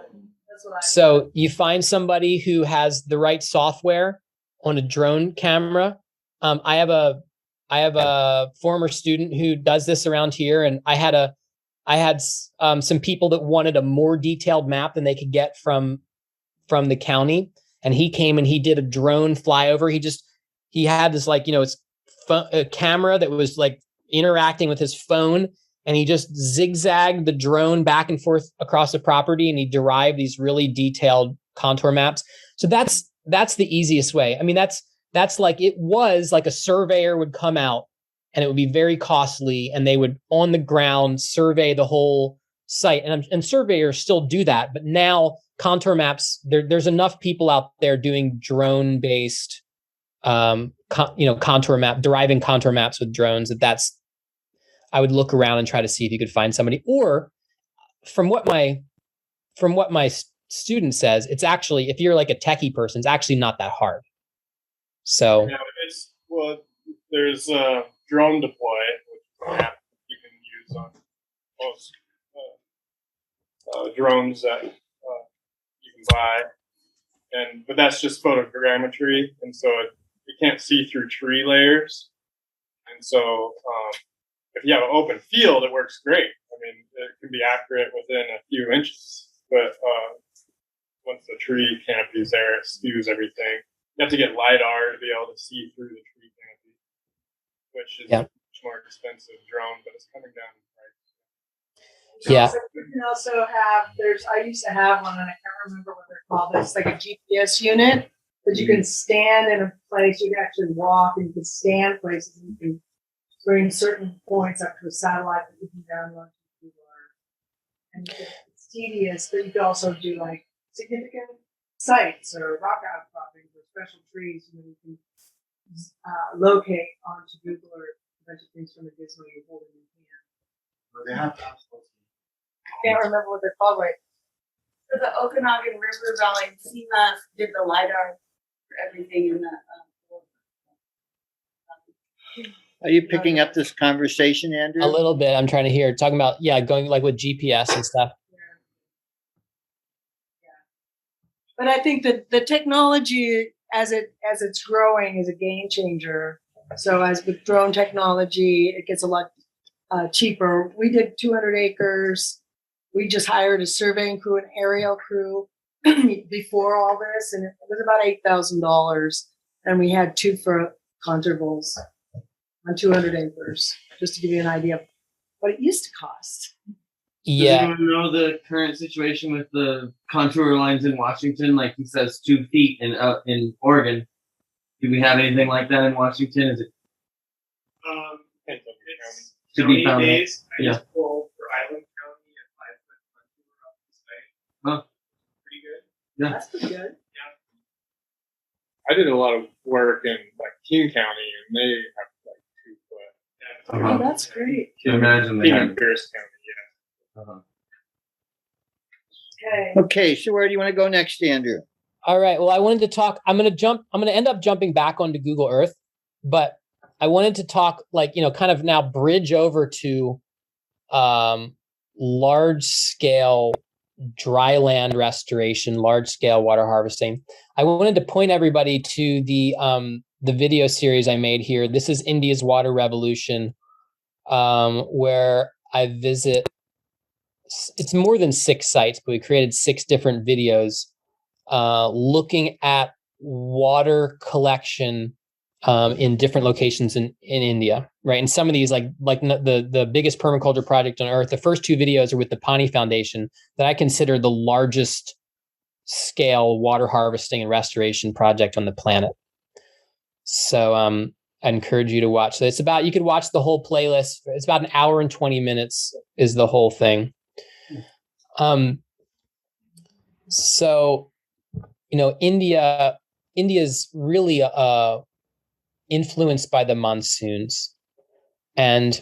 that's what So you find somebody who has the right software on a drone camera. I have a former student who does this around here, and I had some people that wanted a more detailed map than they could get from the county, and he came and he did a drone flyover. He had this a camera that was like interacting with his phone, and he just zigzagged the drone back and forth across the property, and he derived these really detailed contour maps. So that's the easiest way. That's like, it was like a surveyor would come out and it would be very costly, and they would on the ground survey the whole site. And surveyors still do that, but now contour maps, there's enough people out there doing drone-based contour map, deriving contour maps with drones, that's I would look around and try to see if you could find somebody. Or from what my student says, it's actually, if you're like a techie person, it's actually not that hard. So there's a drone deploy, which is an app you can use on most drones that you can buy, but that's just photogrammetry, and so you can't see through tree layers, and so if you have an open field, it works great. I mean, it can be accurate within a few inches, but once the tree canopy is there, it skews everything. You have to get LiDAR to be able to see through the tree canopy, which is a much more expensive drone, but it's coming down in price. Yeah. You can also have, I used to have one, and I can't remember what they're called, but it's like a GPS unit that you can stand in a place, you can actually walk, and you can stand places, and you can bring certain points up to a satellite that you can download to Google Earth. And it's tedious, but you can also do like significant sites or rock outcroppings or special trees, and you can locate onto Google Earth a bunch of things from a gizmo you hold in your hand. Well, they have apps. I can't remember what they're called right. For the Okanagan River Valley, FEMA did the LiDAR for everything in the. Are you picking up this conversation, Andrew? A little bit. I'm trying to hear. Talking about, going like with GPS and stuff. But I think that the technology, as it's growing, is a game changer. So as with drone technology, it gets a lot cheaper. We did 200 acres. We just hired a surveying crew, an aerial crew before all this, and it was about $8,000. And we had 2 for contours on 200 acres, just to give you an idea of what it used to cost. Yeah. Does anyone know the current situation with the contour lines in Washington? Like he says, 2 feet in Oregon. Do we have anything like that in Washington? Is it It's to be county found? days. I Yeah. just pulled for Island County at 5-foot contour off the site. Huh. Pretty good. Yeah. That's pretty good. I did a lot of work in like King County, and they have like 2 foot. Uh-huh. Oh, that's great. I imagine they King have. and Pierce County, yeah. Uh-huh. Okay. Okay, so where do you want to go next, Andrew? All right. Well, I wanted to talk. I'm going to end up jumping back onto Google Earth, but I wanted to talk kind of now bridge over to large scale dry land restoration, large scale water harvesting. I wanted to point everybody to the video series I made here. This is India's Water Revolution, where I visit. It's more than 6 sites, but we created 6 different videos looking at water collection in different locations in India, right? And some of these, like the biggest permaculture project on earth, the first 2 videos are with the Pani Foundation, that I consider the largest scale water harvesting and restoration project on the planet. So I encourage you to watch. So you could watch the whole playlist. It's about 1 hour and 20 minutes is the whole thing. So, India's really influenced by the monsoons, and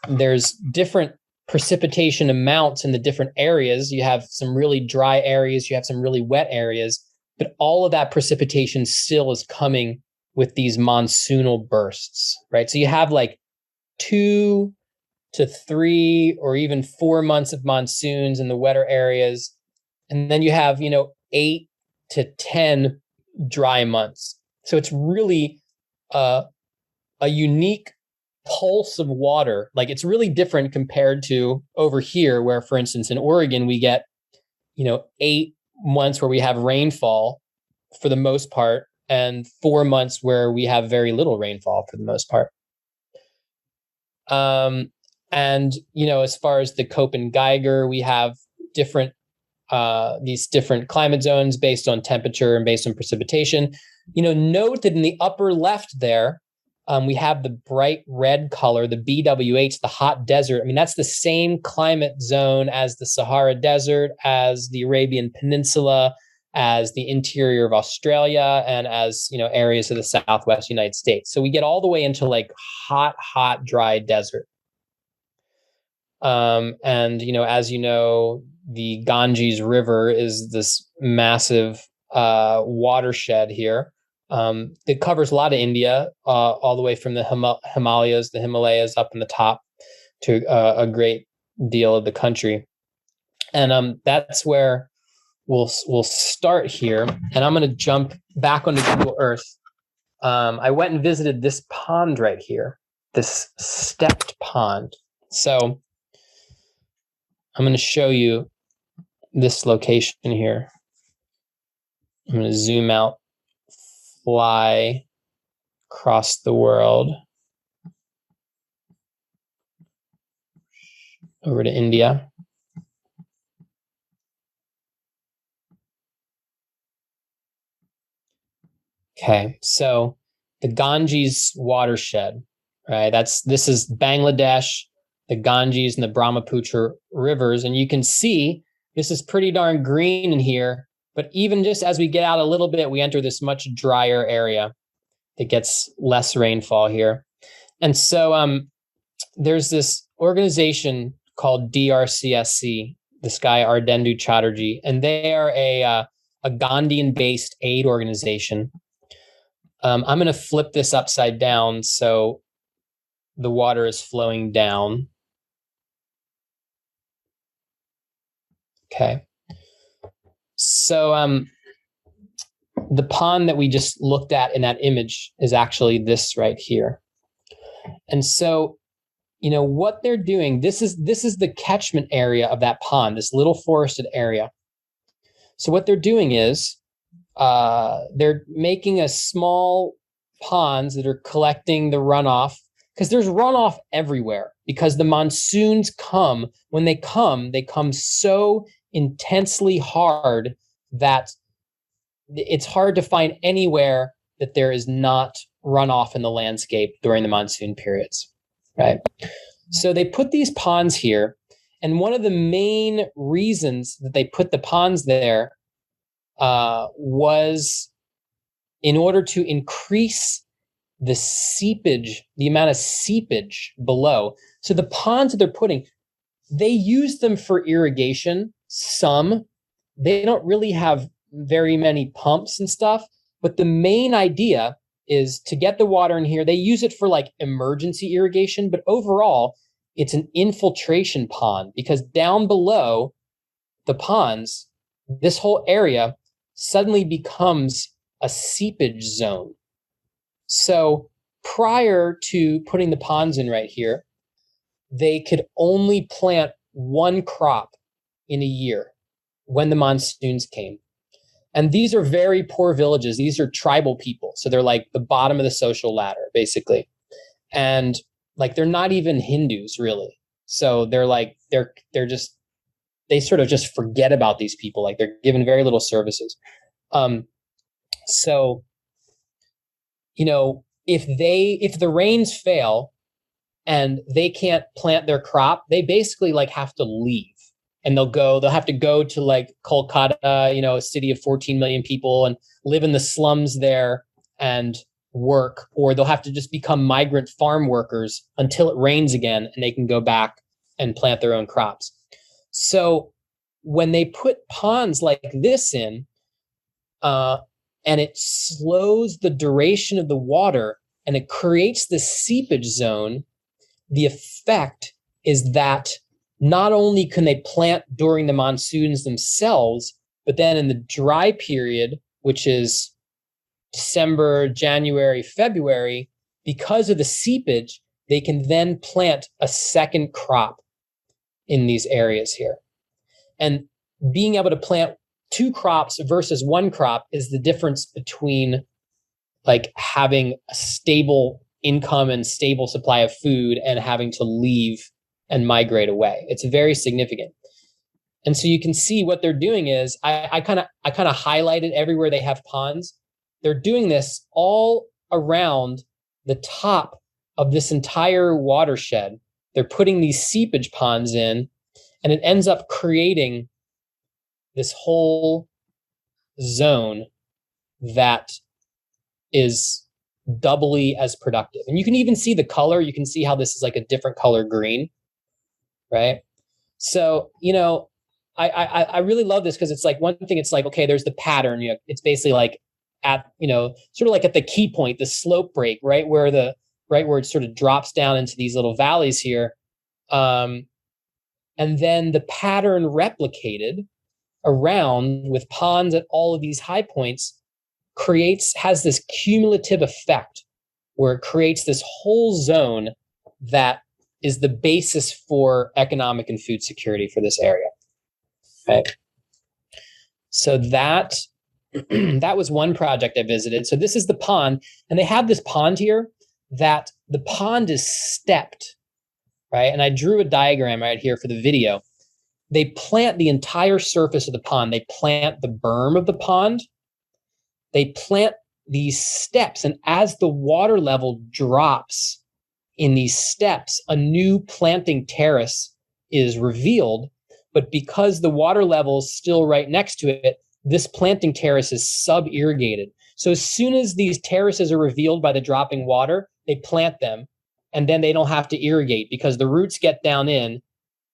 there's different precipitation amounts in the different areas. You have some really dry areas, you have some really wet areas, but all of that precipitation still is coming with these monsoonal bursts, right? So you have like 2 to 3 or even 4 months of monsoons in the wetter areas, and then you have 8 to 10 dry months. So it's really a unique pulse of water. Like, it's really different compared to over here, where, for instance, in Oregon, we get 8 months where we have rainfall for the most part, and 4 months where we have very little rainfall for the most part. And as far as the Köppen Geiger, we have these different climate zones based on temperature and based on precipitation. Note that in the upper left there, We have the bright red color, the BWH, the hot desert. I mean, that's the same climate zone as the Sahara Desert, as the Arabian Peninsula, as the interior of Australia, and as, areas of the Southwest United States. So we get all the way into like hot, dry desert. And, as you know, the Ganges River is this massive watershed here. It covers a lot of India, all the way from the Himalayas up in the top to a great deal of the country. And that's where we'll start here. And I'm going to jump back onto Google Earth. I went and visited this pond right here, this stepped pond. So I'm going to show you this location here. I'm going to zoom out, fly across the world over to India. Okay, so the Ganges watershed, right? This is Bangladesh, the Ganges and the Brahmaputra rivers, and you can see this is pretty darn green in here. But even just as we get out a little bit, we enter this much drier area that gets less rainfall here. And so there's this organization called DRCSC, this guy Ardendu Chatterjee, and they are a Gandhian-based aid organization. I'm going to flip this upside down so the water is flowing down. Okay. So the pond that we just looked at in that image is actually this right here. And so, what they're doing, this is the catchment area of that pond, this little forested area. So what they're doing is they're making a small ponds that are collecting the runoff, because there's runoff everywhere, because the monsoons come. When they come so intensely hard that it's hard to find anywhere that there is not runoff in the landscape during the monsoon periods, right? So they put these ponds here, and one of the main reasons that they put the ponds there was in order to increase the seepage, the amount of seepage below. So the ponds that they're putting, they use them for irrigation. Some, they don't really have very many pumps and stuff, but the main idea is to get the water in here. They use it for like emergency irrigation, but overall, it's an infiltration pond, because down below the ponds, this whole area suddenly becomes a seepage zone. So prior to putting the ponds in right here, they could only plant one crop in a year when the monsoons came. And these are very poor villages. These are tribal people. So they're like the bottom of the social ladder, basically. And like, they're not even Hindus really. So they're like, they sort of just forget about these people. Like, they're given very little services. So, if the rains fail and they can't plant their crop, they basically like have to leave. And they'll have to go to like Kolkata, a city of 14 million people, and live in the slums there and work, or they'll have to just become migrant farm workers until it rains again and they can go back and plant their own crops. So when they put ponds like this in, and it slows the duration of the water and it creates this seepage zone, the effect is that not only can they plant during the monsoons themselves, but then in the dry period, which is December, January, February, because of the seepage, they can then plant a second crop in these areas here. And being able to plant two crops versus one crop is the difference between like having a stable income and stable supply of food and having to leave and migrate away. It's very significant. And so you can see what they're doing is I kind of highlighted everywhere they have ponds. They're doing this all around the top of this entire watershed. They're putting these seepage ponds in, and it ends up creating this whole zone that is doubly as productive. And you can even see the color. You can see how this is like a different color green, right? So, I really love this because it's like one thing, it's like, okay, there's the pattern. It's basically like at, sort of like at the key point, the slope break, right where it sort of drops down into these little valleys here. And then the pattern replicated around with ponds at all of these high points has this cumulative effect where it creates this whole zone that is the basis for economic and food security for this area. Okay. So that was one project I visited. So this is the pond, and they have this pond here that the pond is stepped, right? And I drew a diagram right here for the video. They plant the entire surface of the pond. They plant the berm of the pond. They plant these steps, and as the water level drops in these steps, a new planting terrace is revealed. But because the water level is still right next to it, this planting terrace is sub-irrigated. So as soon as these terraces are revealed by the dropping water, they plant them, and then they don't have to irrigate because the roots get down in,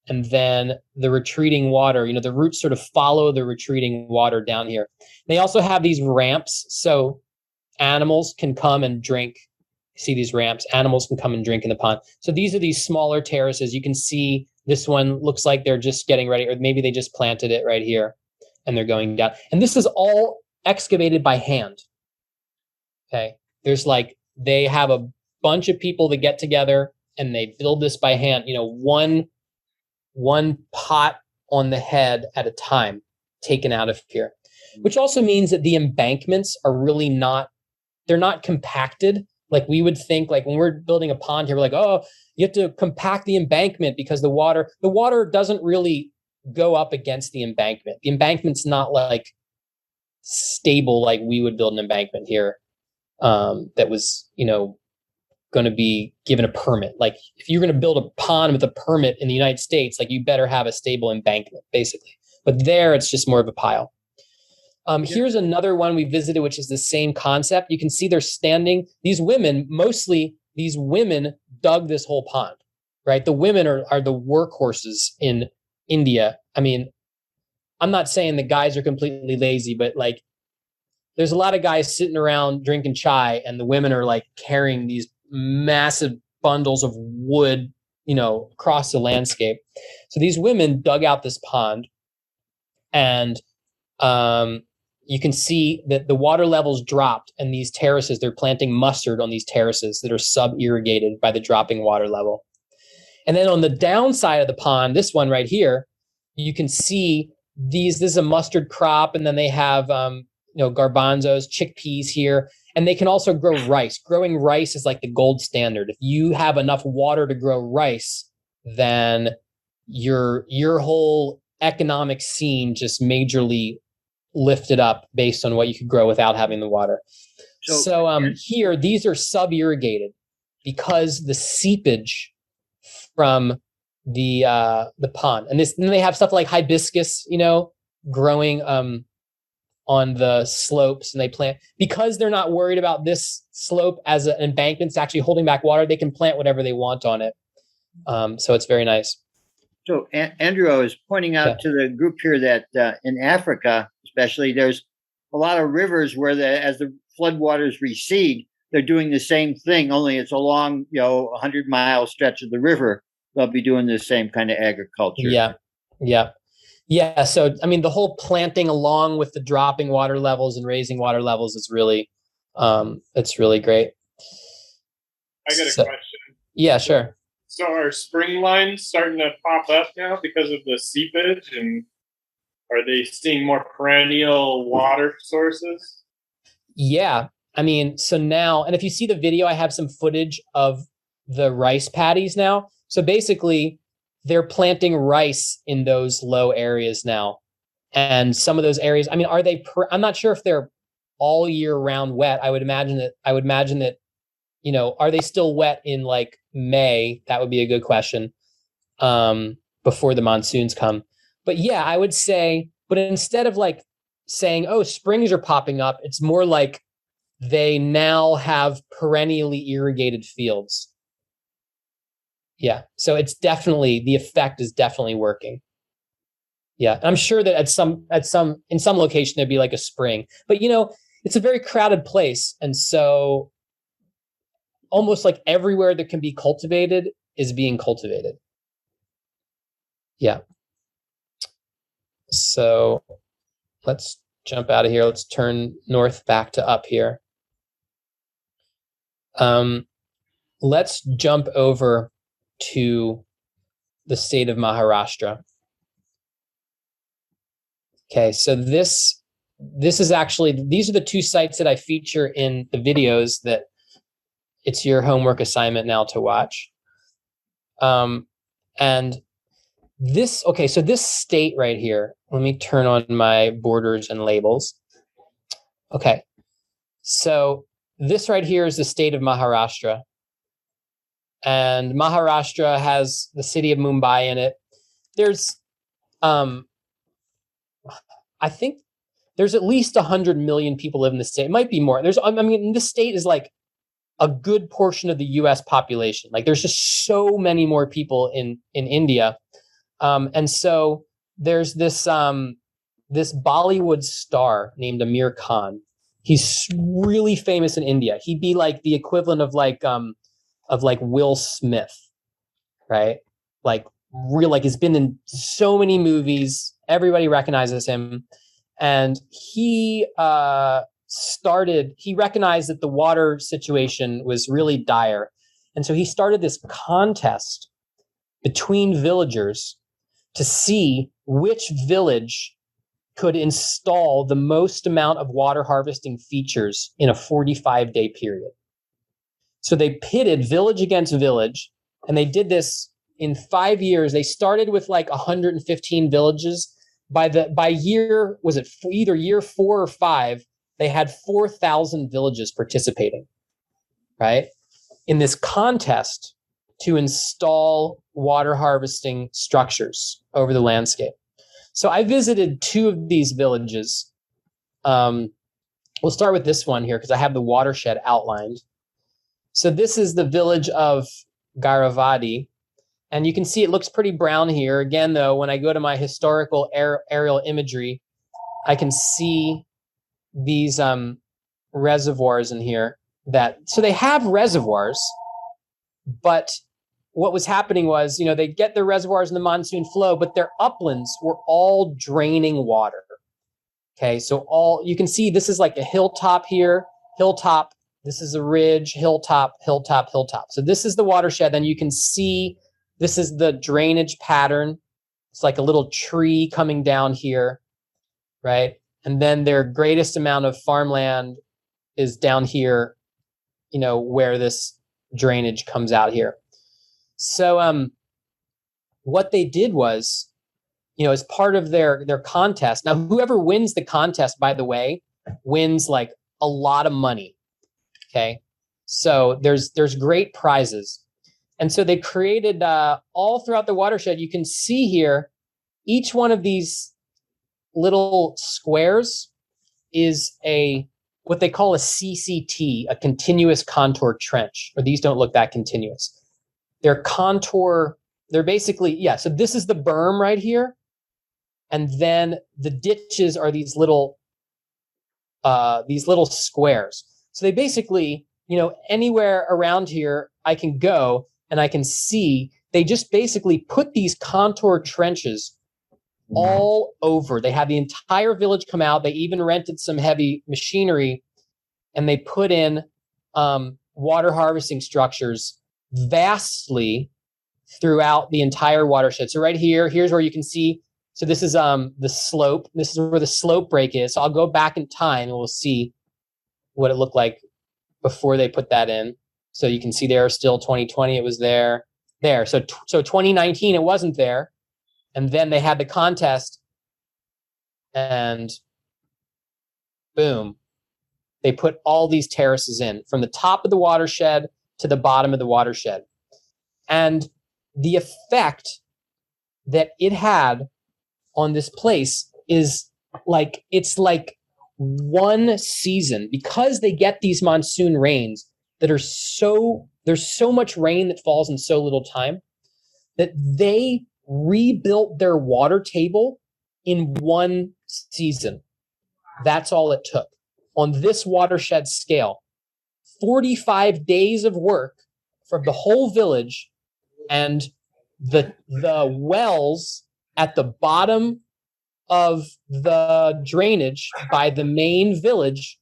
and then the retreating water, the roots sort of follow the retreating water down here. They also have these ramps, so animals can come and drink. See these ramps? Animals can come and drink in the pond. So these are these smaller terraces. You can see this one looks like they're just getting ready, or maybe they just planted it right here and they're going down. And this is all excavated by hand. Okay. They have a bunch of people that get together and they build this by hand, one pot on the head at a time taken out of here, which also means that the embankments are really they're not compacted. Like we would think, like when we're building a pond here, we're like, oh, you have to compact the embankment because the water doesn't really go up against the embankment. The embankment's not like stable like we would build an embankment here that was, going to be given a permit. Like if you're going to build a pond with a permit in the United States, like you better have a stable embankment, basically. But there, it's just more of a pile. Here's another one we visited, which is the same concept. You can see they're standing. These women dug this whole pond, right? The women are the workhorses in India. I mean, I'm not saying the guys are completely lazy, but like there's a lot of guys sitting around drinking chai, and the women are like carrying these massive bundles of wood, across the landscape. So these women dug out this pond, and you can see that the water levels dropped, and these terraces, they're planting mustard on these terraces that are sub-irrigated by the dropping water level. And then on the downside of the pond, this one right here, you can see this is a mustard crop, and then they have garbanzos, chickpeas here, and they can also grow rice. Growing rice is like the gold standard. If you have enough water to grow rice, then your whole economic scene just majorly lifted up based on what you could grow without having the water. So here, these are sub-irrigated because the seepage from the pond, and then they have stuff like hibiscus, growing on the slopes, and they plant because they're not worried about this slope as an embankment. It's actually holding back water. They can plant whatever they want on it. So it's very nice. So Andrew, I was pointing out to the group here that in Africa, especially, there's a lot of rivers where as the floodwaters recede, they're doing the same thing, only it's a long, 100-mile stretch of the river. They'll be doing the same kind of agriculture. Yeah. So, I mean, the whole planting along with the dropping water levels and raising water levels is really, it's really great. I got a question. Yeah, sure. So are spring lines starting to pop up now because of the seepage, and are they seeing more perennial water sources? Yeah. I mean, so now, and if you see the video, I have some footage of the rice paddies now. So basically, they're planting rice in those low areas now. And some of those areas, I mean, I'm not sure if they're all year round wet. I would imagine that are they still wet in like May? That would be a good question. Before the monsoons come. But yeah, I would say, but instead of like saying, oh, springs are popping up, it's more like they now have perennially irrigated fields. Yeah. So it's definitely, the effect is definitely working. Yeah. I'm sure that in some location, there'd be like a spring, but it's a very crowded place. And so almost like everywhere that can be cultivated is being cultivated. Yeah. So let's jump out of here. Let's turn north back to up here. Let's jump over to the state of Maharashtra. Okay, so this is actually, these are the two sites that I feature in the videos that it's your homework assignment now to watch. And this, okay, so this state right here, let me turn on my borders and labels. Okay, so this right here is the state of Maharashtra. And Maharashtra has the city of Mumbai in it. There's, I think there's at least 100 million people live in the state. It might be more. This state is like a good portion of the US population. Like there's just so many more people in India. And so there's this Bollywood star named Amir Khan. He's really famous in India. He'd be like the equivalent of like Will Smith, right? Like he's been in so many movies. Everybody recognizes him. And he recognized that the water situation was really dire. And so he started this contest between villagers to see which village could install the most amount of water harvesting features in a 45-day period. So they pitted village against village, and they did this in 5 years. They started with like 115 villages. By year, was it either year 4 or 5, they had 4,000 villages participating, right? In this contest to install water harvesting structures over the landscape. So I visited 2 of these villages. We'll start with this one here because I have the watershed outlined. So this is the village of Gairavadi. And you can see it looks pretty brown here. Again, though, when I go to my historical aerial imagery, I can see these reservoirs in here. So they have reservoirs, but what was happening was, they get their reservoirs in the monsoon flow, but their uplands were all draining water. Okay, so you can see this is like a hilltop here, hilltop. This is a ridge, hilltop, hilltop, hilltop. So this is the watershed. Then you can see this is the drainage pattern. It's like a little tree coming down here, right? And then their greatest amount of farmland is down here, where this drainage comes out here. So what they did was, as part of their contest. Now, whoever wins the contest, by the way, wins like a lot of money. Okay, so there's great prizes. And so they created all throughout the watershed. You can see here, each one of these little squares is what they call a CCT, a continuous contour trench, or these don't look that continuous. They're basically, so this is the berm right here. And then the ditches are these little squares. So they basically, anywhere around here I can go and I can see, they just basically put these contour trenches all over. They had the entire village come out. They even rented some heavy machinery, and they put in water harvesting structures vastly throughout the entire watershed. So right here's where you can see. So this is the slope. This is where the slope break is. So I'll go back in time and we'll see what it looked like before they put that in. So you can see there still 2020, it was there. So 2019, it wasn't there. And then they had the contest and boom, they put all these terraces in from the top of the watershed to the bottom of the watershed. And the effect that it had on this place is like, it's like one season, because they get these monsoon rains that are there's so much rain that falls in so little time, that they rebuilt their water table in one season. That's all it took. On this watershed scale, 45 days of work from the whole village, and the wells at the bottom of the drainage by the main village,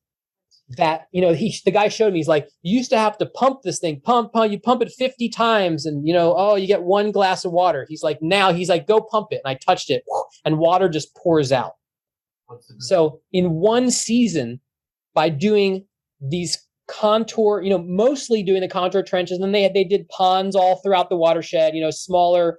that, you know, the guy showed me, he's like, you used to have to pump this thing, you pump it 50 times and, you know, oh, you get one glass of water. He's like, go pump it. And I touched it and water just pours out. So in one season, by doing these contour, you know, mostly doing the contour trenches, and then they did ponds all throughout the watershed, you know, smaller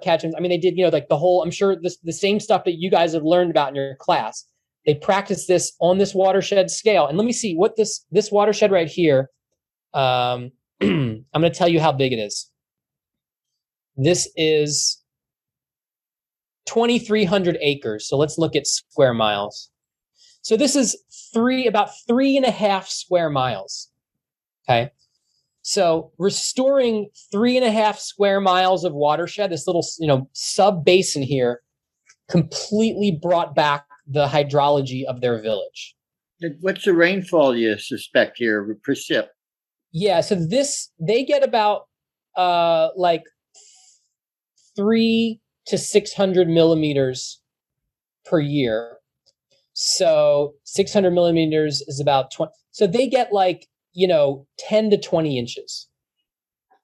catchments. I mean, they did, you know, like the whole, I'm sure the same stuff that you guys have learned about in your class. They practice this on this watershed scale. And let me see what this watershed right here, I'm going to tell you how big it is. This is 2,300 acres. So let's look at square miles. So this is about 3.5 square miles. Okay. So restoring 3.5 square miles of watershed, this little, you know, sub basin here, completely brought back the hydrology of their village. What's the rainfall you suspect here, precip? Yeah, so they get about like 300 to 600 millimeters per year. So 600 millimeters is about 20. So they get like, you know, 10 to 20 inches,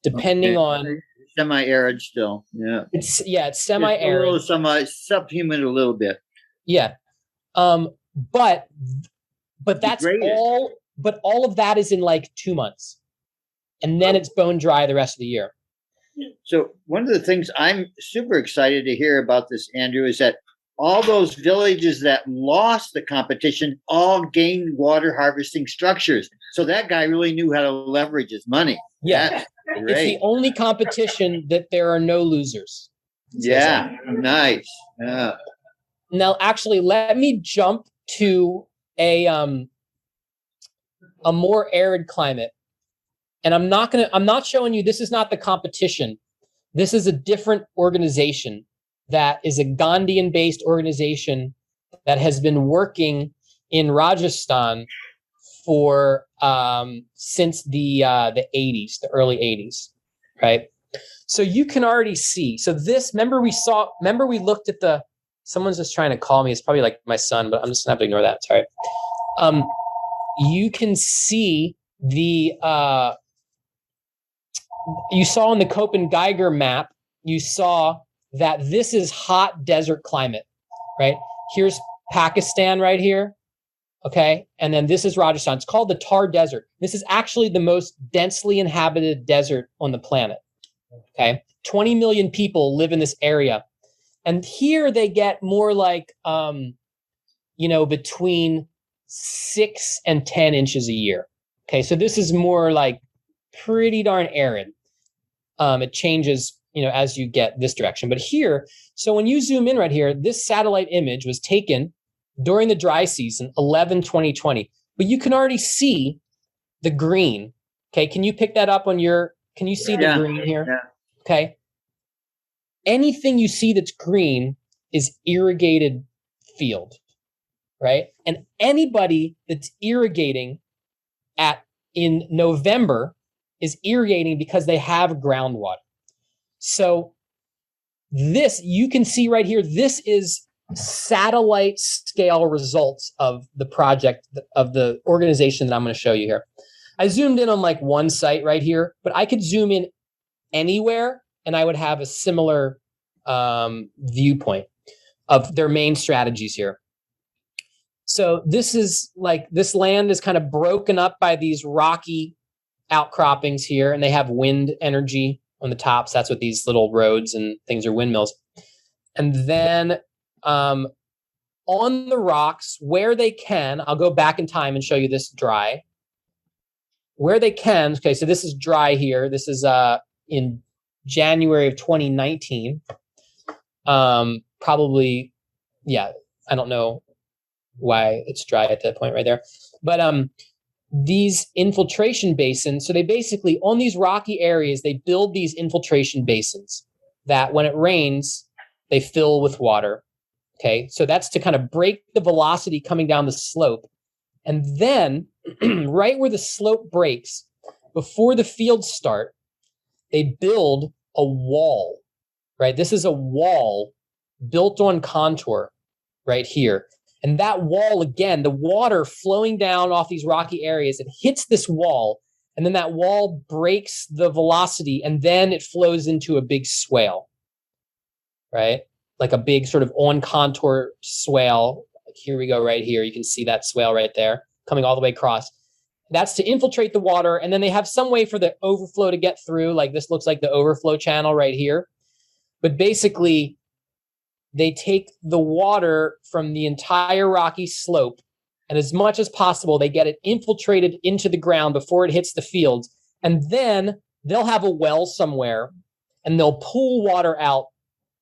depending on. Semi-arid still. Yeah. It's semi-arid. It's a little subhumid a little bit. Yeah. But that's all, but all of that is in like 2 months. And then it's bone dry the rest of the year. So one of the things I'm super excited to hear about this, Andrew, is that all those villages that lost the competition all gained water harvesting structures. So that guy really knew how to leverage his money. Yeah. It's the only competition that there are no losers. Yeah. Nice. Yeah. Now, actually, let me jump to a more arid climate. And I'm not showing you, this is not the competition. This is a different organization that is a Gandhian-based organization that has been working in Rajasthan for since the 80s, the early 80s, right? So you can already see. So this, remember we looked at someone's just trying to call me. It's probably like my son, but I'm just gonna have to ignore that. Sorry. You can see you saw on the Copen-Geiger map, you saw that this is hot desert climate, right? Here's Pakistan right here, okay? And then this is Rajasthan. It's called the Thar Desert. This is actually the most densely inhabited desert on the planet, okay? 20 million people live in this area. And here they get more like, you know, between 6 and 10 inches a year, okay? So this is more like pretty darn arid. It changes, you know, as you get this direction. But here, so when you zoom in right here, this satellite image was taken during the dry season, 11/20/20. But you can already see the green. Okay, can you pick that up on can you see the green here? Yeah. Okay. Anything you see that's green is irrigated field, right? And anybody that's irrigating in November is irrigating because they have groundwater. So this, you can see right here, this is satellite scale results of the project, of the organization that I'm going to show you here. I zoomed in on like one site right here, but I could zoom in anywhere and I would have a similar viewpoint of their main strategies here. So this is like, this land is kind of broken up by these rocky outcroppings here, and they have wind energy on the tops. That's what these little roads and things are, windmills. And then on the rocks where they can. I'll go back in time and show you this dry. Where they can. Okay, so this is dry here. This is in January of 2019. Probably, yeah, I don't know why it's dry at that point right there. But these infiltration basins, so they basically, on these rocky areas, they build these infiltration basins that when it rains, they fill with water. Okay, so that's to kind of break the velocity coming down the slope. And then right where the slope breaks, before the fields start, they build a wall, right? This is a wall built on contour right here. And that wall, again, the water flowing down off these rocky areas, it hits this wall, and then that wall breaks the velocity, and then it flows into a big swale, right? Like a big sort of on contour swale. Like here we go right here. You can see that swale right there coming all the way across. That's to infiltrate the water, and then they have some way for the overflow to get through. Like this looks like the overflow channel right here. But basically, they take the water from the entire rocky slope, and as much as possible, they get it infiltrated into the ground before it hits the fields. And then they'll have a well somewhere, and they'll pull water out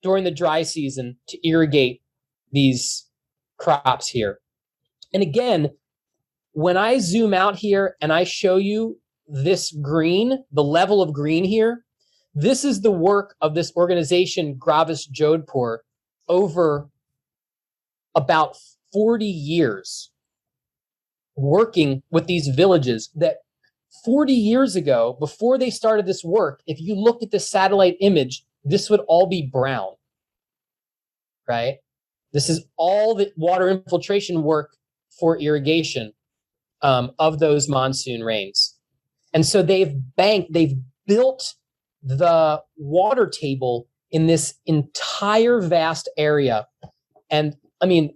during the dry season to irrigate these crops here. And again, when I zoom out here and I show you this green, the level of green here, this is the work of this organization, Gravis Jodhpur, over about 40 years working with these villages that 40 years ago, before they started this work, if you looked at the satellite image, this would all be brown, right? This is all the water infiltration work for irrigation of those monsoon rains. And so they've built the water table in this entire vast area. And I mean,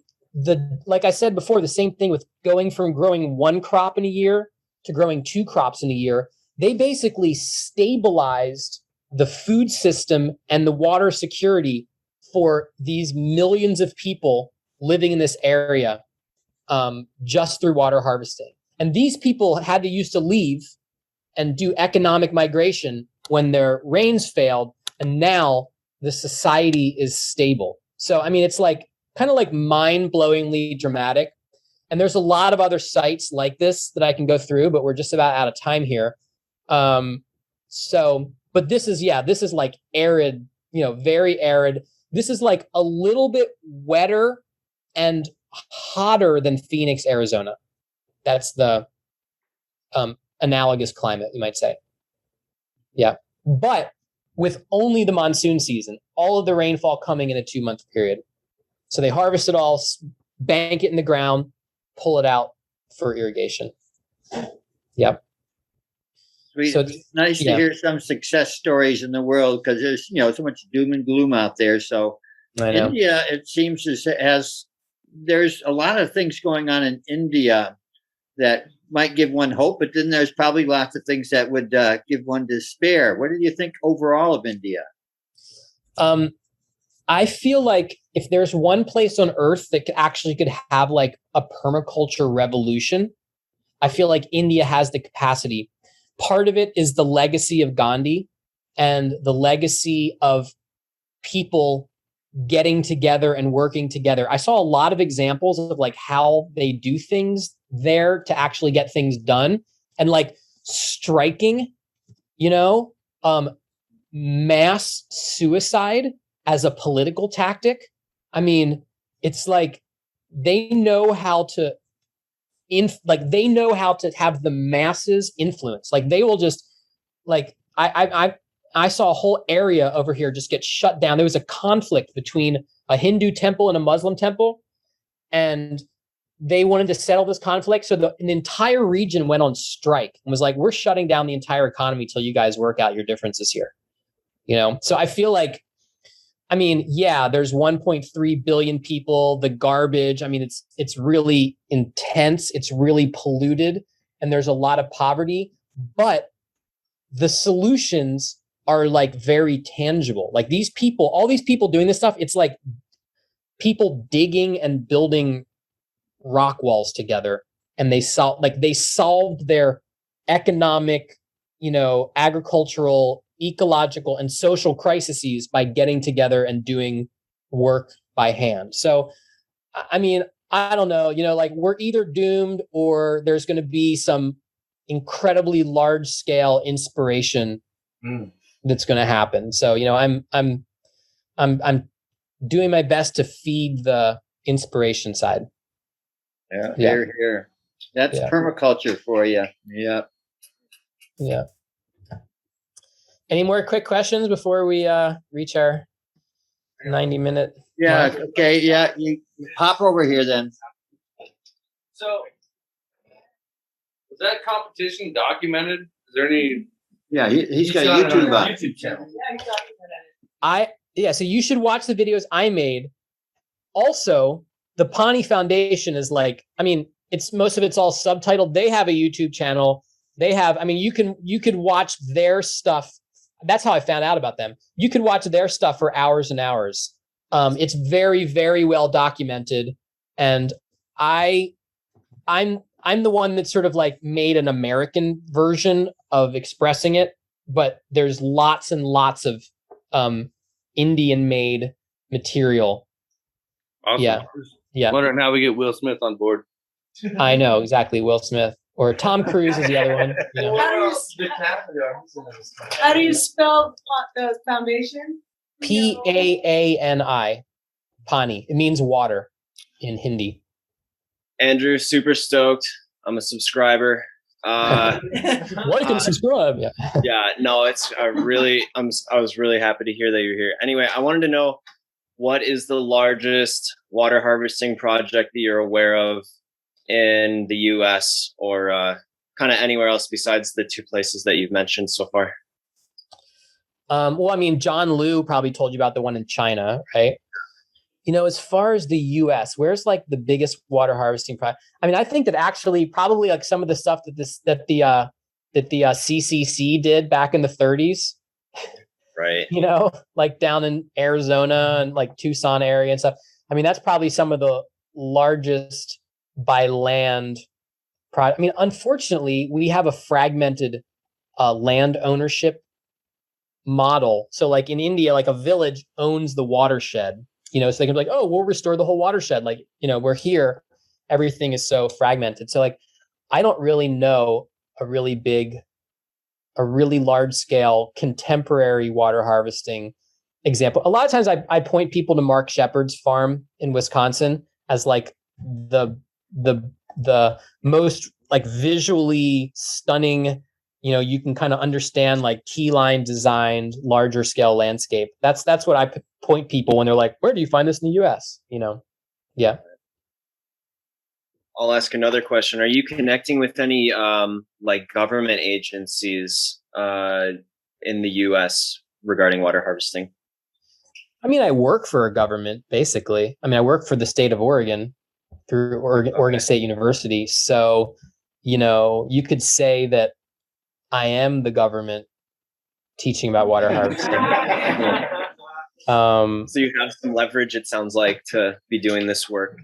like I said before, the same thing with going from growing one crop in a year to growing two crops in a year. They basically stabilized the food system and the water security for these millions of people living in this area just through water harvesting. And these people had to used to leave and do economic migration when their rains failed, and now the society is stable. So, I mean, it's like kind of like mind-blowingly dramatic. And there's a lot of other sites like this that I can go through, but we're just about out of time here. But this is like arid, very arid. This is like a little bit wetter and hotter than Phoenix, Arizona. That's the analogous climate, you might say. Yeah. But with only the monsoon season, all of the rainfall coming in a 2-month period. So they harvest it all, bank it in the ground, pull it out for irrigation. Yep. Sweet. So it's nice to hear some success stories in the world, because there's so much doom and gloom out there. So India, it seems, there's a lot of things going on in India that might give one hope, but then there's probably lots of things that would give one despair. What do you think overall of India? I feel like if there's one place on earth that could have like a permaculture revolution, I feel like India has the capacity. Part of it is the legacy of Gandhi and the legacy of people getting together and working together. I saw a lot of examples of like how they do things there to actually get things done, and like striking, mass suicide as a political tactic. I mean, it's like they know how to have the masses influence. Like they will just like I saw a whole area over here just get shut down. There was a conflict between a Hindu temple and a Muslim temple, and they wanted to settle this conflict. So an entire region went on strike and was like, we're shutting down the entire economy till you guys work out your differences here. So I feel like, there's 1.3 billion people, the garbage. I mean, it's really intense. It's really polluted, and there's a lot of poverty, but the solutions are like very tangible. Like all these people doing this stuff, it's like people digging and building rock walls together, and they solved their economic, agricultural, ecological, and social crises by getting together and doing work by hand. So, I mean, I don't know, like we're either doomed or there's going to be some incredibly large scale inspiration that's going to happen. So, I'm doing my best to feed the inspiration side. Yeah, Yeah. here. That's Yeah. permaculture for you. Yeah. Yeah. Any more quick questions before we reach our 90-minute Yeah. mark? Okay. Yeah. You hop over here then. So, was that competition documented? Is there any? Yeah. He's got a it on YouTube on. YouTube channel. Yeah, he documented it. So you should watch the videos I made. Also, the Pawnee Foundation is most of it's all subtitled. They have a YouTube channel. They have, you could watch their stuff. That's how I found out about them. You could watch their stuff for hours and hours. It's very, very well documented. And I'm the one that sort of like made an American version of expressing it, but there's lots and lots of Indian made material. Awesome. Yeah. Wondering how we get Will Smith on board. I know, exactly. Will Smith or Tom Cruise is the other one. How do you spell the foundation? Paani. Pani. It means water in Hindi. Andrew, super stoked. I'm a subscriber. Like and subscribe. Yeah. Yeah, no, I was really happy to hear that you're here. Anyway, I wanted to know, what is the largest water harvesting project that you're aware of in the US or kind of anywhere else besides the two places that you've mentioned so far? John Liu probably told you about the one in China, right? As far as the US, where's like the biggest water harvesting project? I think that actually probably like some of the stuff that the CCC did back in the 30s. Right. Like down in Arizona and like Tucson area and stuff. That's probably some of the largest by land. Unfortunately, we have a fragmented land ownership model. So like in India, like a village owns the watershed, so they can be like, oh, we'll restore the whole watershed. Like, we're here, everything is so fragmented. So like, I don't really know a really large scale contemporary water harvesting example. A lot of times I point people to Mark Shepard's farm in Wisconsin as like the most like visually stunning, you can kind of understand like key line designed larger scale landscape. That's what I point people when they're like, where do you find this in the US? Yeah. I'll ask another question. Are you connecting with any like government agencies in the US regarding water harvesting? I work for a government, basically. I work for the state of Oregon through Oregon State University. So, you could say that I am the government teaching about water harvesting. So you have some leverage, it sounds like, to be doing this work.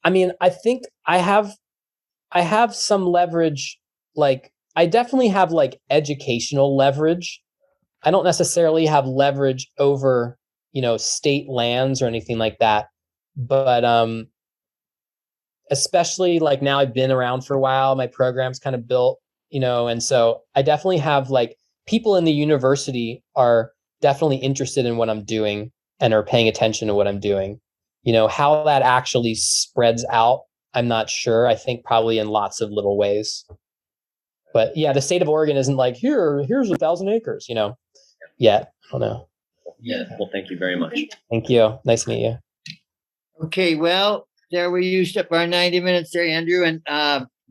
I think I have some leverage. Like, I definitely have like educational leverage. I don't necessarily have leverage over, state lands or anything like that. But especially like now I've been around for a while, my program's kind of built, and so I definitely have like people in the university are definitely interested in what I'm doing and are paying attention to what I'm doing. How that actually spreads out, I'm not sure. I think probably in lots of little ways. But yeah, the state of Oregon isn't like, here's 1,000 acres, yet. I don't know. Yeah. Well, thank you very much. Thank you. Nice to meet you. Okay. Well, there we used up our 90 minutes there, Andrew. And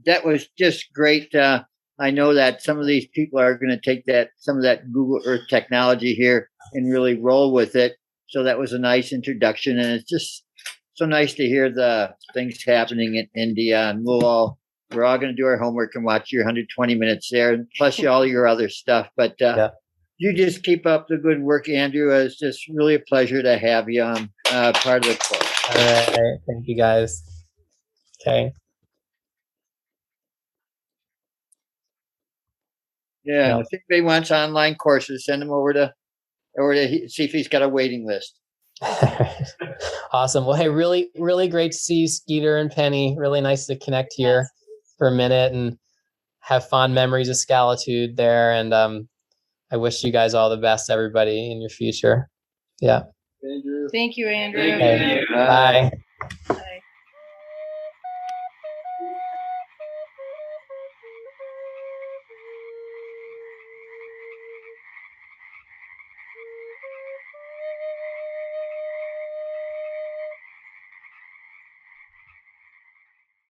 that was just great. I know that some of these people are going to take some of that Google Earth technology here and really roll with it. So that was a nice introduction. And it's just so nice to hear the things happening in India. And we're all going to do our homework and watch your 120 minutes there, plus all your other stuff. But You just keep up the good work, Andrew. It's just really a pleasure to have you on part of the course. All right. Thank you, guys. Okay. Yeah, Yeah. and if anybody wants online courses, send them over to see if he's got a waiting list. Awesome. Well, hey, really, really great to see you, Skeeter and Penny. Really nice to connect here for a minute and have fond memories of Scalitude there. And I wish you guys all the best, everybody, in your future. Yeah. Andrew. Thank you, Andrew. Thank you. Okay. Bye. Bye.